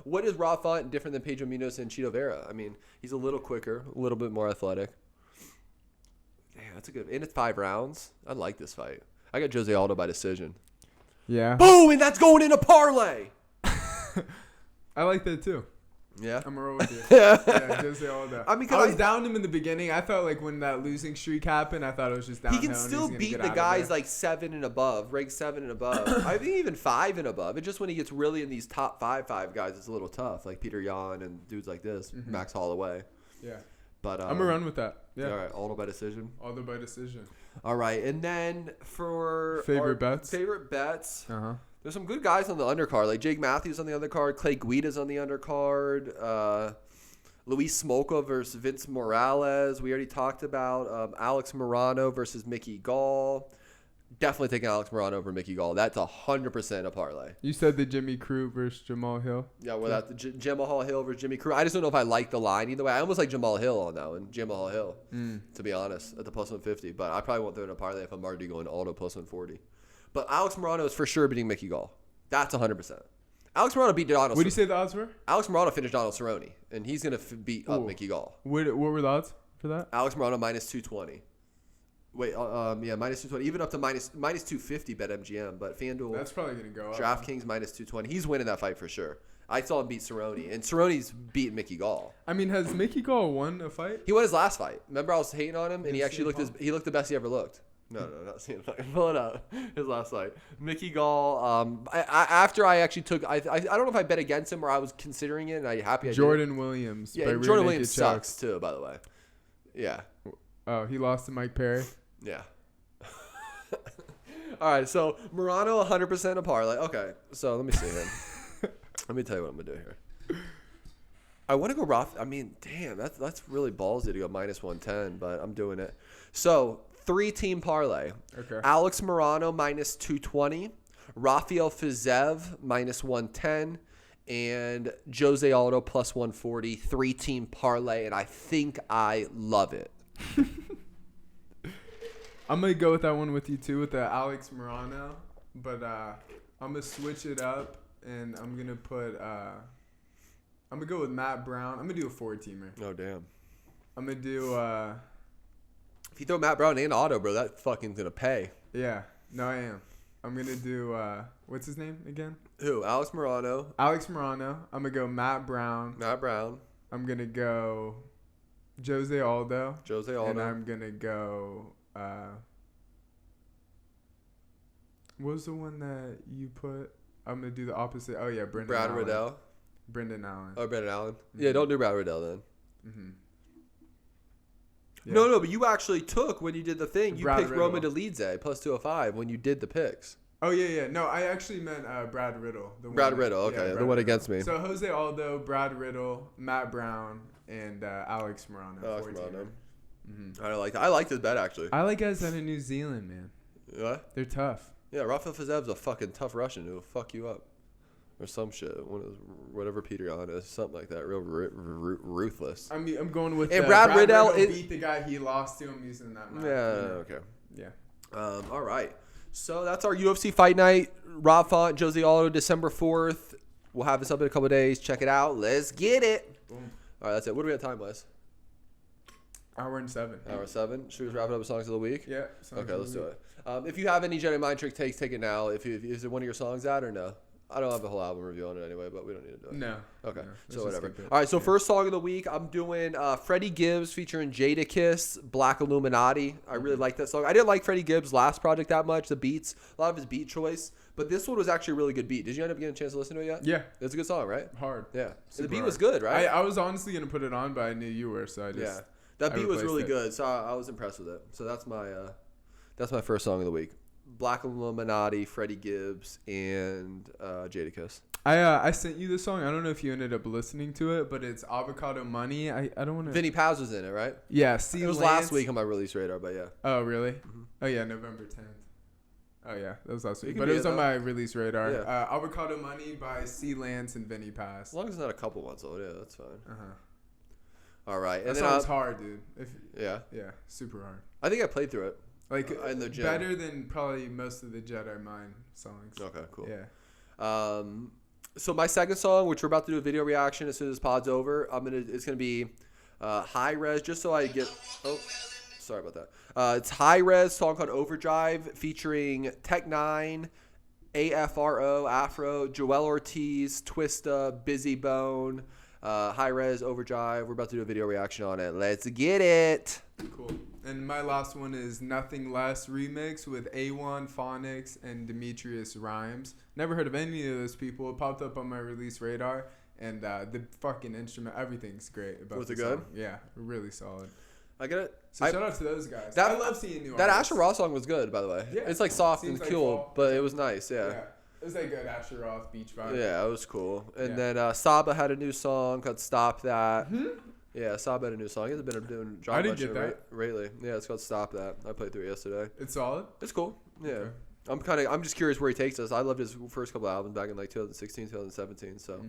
what is Raw Font different than Pedro Munoz and Cheeto Vera? I mean, he's a little quicker, a little bit more athletic. Damn, that's a good. And it's 5 rounds. I like this fight. I got Jose Aldo by decision. Yeah. Boom, and that's going in a parlay. I like that too. Yeah. I'm gonna roll with you. Yeah, Jose Aldo. I mean, I was down him in the beginning. I thought like when that losing streak happened, I thought it was just downhill. He can still beat the guys like 7 and above, ranked 7 and above. I think even 5 and above. It's just when he gets really in these top 5 guys, it's a little tough. Like Peter Yan and dudes like this, Max Holloway. Yeah. But I'm gonna run with that. Yeah. All right, Aldo by decision. Aldo by decision. All right, and then for favorite bets. There's some good guys on the undercard, like Jake Matthews on the undercard, Clay Guida's on the undercard, Luis Smolka versus Vince Morales. We already talked about Alex Morano versus Mickey Gall. Definitely taking Alex Morano over Mickey Gall. That's 100% a parlay. You said the Jimmy Crute versus Jamal Hill. Yeah, without the Jamal Hill versus Jimmy Crute. I just don't know if I like the line either way. I almost like Jamal Hill on that one. Jamal Hill, to be honest, at the plus 150. But I probably won't throw it in a parlay if I'm already going Aldo plus 140. But Alex Morano is for sure beating Mickey Gall. That's 100%. Alex Morano beat Donald. What do you say the odds were? Alex Morano finished Donald Cerrone, and he's going to beat up Mickey Gall. What were the odds for that? Alex Morano minus 220. Wait, minus 220. Even up to minus 250 bet MGM. But FanDuel. That's probably going to go up. DraftKings minus 220. He's winning that fight for sure. I saw him beat Cerrone, and Cerrone's beating Mickey Gall. I mean, has Mickey Gall won a fight? He won his last fight. Remember I was hating on him, and he actually looked the best he ever looked. No, not seeing it. Pull it up. His last fight. Mickey Gall. After I actually took, I don't know if I bet against him or I was considering it, and I'm happy I did. Jordan Williams. Yeah, Jordan Williams sucks too, by the way. Yeah. Oh, he lost to Mike Perry? Yeah. All right, so Morano 100% a parlay. Okay, so let me see him. Let me tell you what I'm going to do here. I want to go Roth. I mean, damn, that's really ballsy to go minus 110, but I'm doing it. So, 3-team parlay. Okay. Alex Morano minus 220, Rafael Fiziev minus 110, and Jose Aldo plus 140. 3-team parlay, and I think I love it. I'm going to go with that one with you, too, with the Alex Morano, but I'm going to switch it up, and I'm going to put I'm going to go with Matt Brown. I'm going to do a 4-teamer. Oh, damn. I'm going to do if you throw Matt Brown and Otto, bro, that fucking gonna pay. Yeah. No, I am. I'm going to do, what's his name again? Who? Alex Morano. Alex Morano. I'm going to go Matt Brown. Matt Brown. I'm going to go Jose Aldo. Jose Aldo. And I'm going to go, what was the one that you put? I'm going to do the opposite. Oh, yeah, Brendan Brad Allen. Riddell. Brendan Allen. Oh, Brendan Allen. Mm-hmm. Yeah, don't do Brad Riddell then. Mm-hmm. Yeah. No, but you actually took, when you did the thing, you Brad picked Riddle. Roman Dolidze plus 205 when you did the picks. Oh, yeah. No, I actually meant Brad Riddle. Brad Riddle, okay. The one against me. So, Jose Aldo, Brad Riddle, Matt Brown, and Alex Morano. Alex Morano. Mm-hmm. I like that. I like this bet, actually. I like guys out of New Zealand, man. What? They're tough. Yeah, Rafael Fiziev's a fucking tough Russian who'll fuck you up. Or some shit. Whatever Peter Yan is. Something like that. Real ruthless. I mean, I'm going with and Brad Riddell beat the guy he lost to. I'm using that math. Yeah, okay. Yeah. All right. So that's our UFC Fight Night. Rob Font, Jose Aldo, December 4th. We'll have this up in a couple of days. Check it out. Let's get it. Boom. All right, that's it. What do we have time-wise? Hour and 7. Hour 7. Should we just wrap it up with songs of the week? Yeah. Okay, let's do it. If you have any Jedi Mind Trick takes, take it now. Is it one of your songs out or no? I don't have a whole album review on it anyway, but we don't need to do it. No. Okay. No, So whatever. All right. So first song of the week, I'm doing Freddie Gibbs featuring Jadakiss, Black Illuminati. I really like that song. I didn't like Freddie Gibbs' last project that much. The beats, a lot of his beat choice, but this one was actually a really good beat. Did you end up getting a chance to listen to it yet? Yeah. It's a good song, right? Hard. Yeah. Super the beat hard. was good, right? I was honestly gonna put it on, but I knew you were, so I just That beat was replaced really it. good, so I was impressed with it. So that's my first song of the week. Black Illuminati, Freddie Gibbs, and Jadakiss. I sent you this song. I don't know if you ended up listening to it, but it's Avocado Money. I don't want to. Vinny Paz was in it, right? Yeah. It was last week on my release radar, but yeah. Oh really? Mm-hmm. Oh yeah, November 10th. Oh yeah, that was last week. can But be it was it, on though. my release radar. Yeah. Avocado Money by C. Lance and Vinny Paz. As long as it's not a couple months old, yeah, that's fine. All right. That song's hard, dude. Yeah, super hard. I think I played through it. Like in the gym. Better than probably most of the Jedi Mind songs. Okay, cool. Yeah. So my second song, which we're about to do a video reaction as soon as pod's over, it's gonna be High Res, just so I get. Oh, sorry about that. It's High Res, song called Overdrive, featuring Tech Nine, Afro, Joel Ortiz, Twista, Busy Bone. High Res, Overdrive. We're about to do a video reaction on it. Let's get it. Cool. And my last one is Nothing Less remix with A1, Phonics, and Demetrius Rhymes. Never heard of any of those people. It popped up on my release radar, and the fucking instrument, everything's great about it. Was it good? Song. Yeah, really solid. I get it. So shout out to those guys. I love seeing new That artists. Asher Roth song was good, by the way. Yeah. It's like soft and cool, but it was nice. Yeah. It was like good Asher Roth beach vibe. Yeah, it was cool. And then Saba had a new song called Stop That. Mm-hmm. Yeah, Saba had a new song. He hasn't been doing I didn't get that lately. Yeah, it's called Stop That. I played through it yesterday. It's solid? It's cool. Yeah. Okay. I'm just curious where he takes us. I loved his first couple albums back in like 2016, 2017. So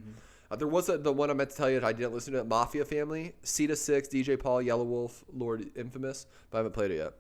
there was the one I meant to tell you that I didn't listen to it, Mafia Family, Ceta 6, DJ Paul, Yellow Wolf, Lord Infamous, but I haven't played it yet.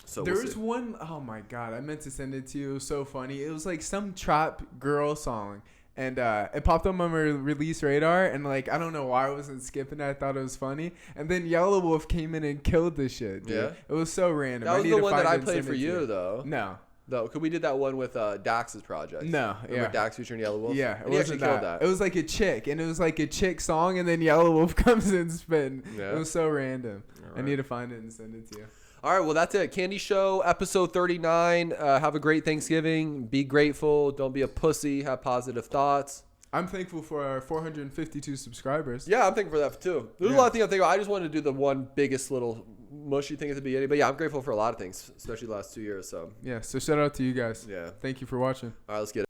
So there was one, oh my God, I meant to send it to you. It was so funny. It was like some trap girl song. And it popped up on my release radar. And like, I don't know why I wasn't skipping it. I thought it was funny. And then Yellow Wolf came in and killed this shit, dude. Yeah. It was so random. That was the one that I played for you, though. No. Because we did that one with Dax's project. No, With Dax featuring Yellow Wolf. Yeah, and he actually killed that. It was like a chick, and it was like a chick song, and then Yellow Wolf comes in spin. Yeah. It was so random. Right. I need to find it and send it to you. All right, well, that's it. KandiShow, episode 39. Have a great Thanksgiving. Be grateful. Don't be a pussy. Have positive thoughts. I'm thankful for our 452 subscribers. Yeah, I'm thankful for that, too. There's a lot of things I'm thankful for. I just wanted to do the one biggest little mushy thing at the beginning. But, yeah, I'm grateful for a lot of things, especially the last 2 years. So yeah, so shout out to you guys. Yeah. Thank you for watching. All right, let's get it.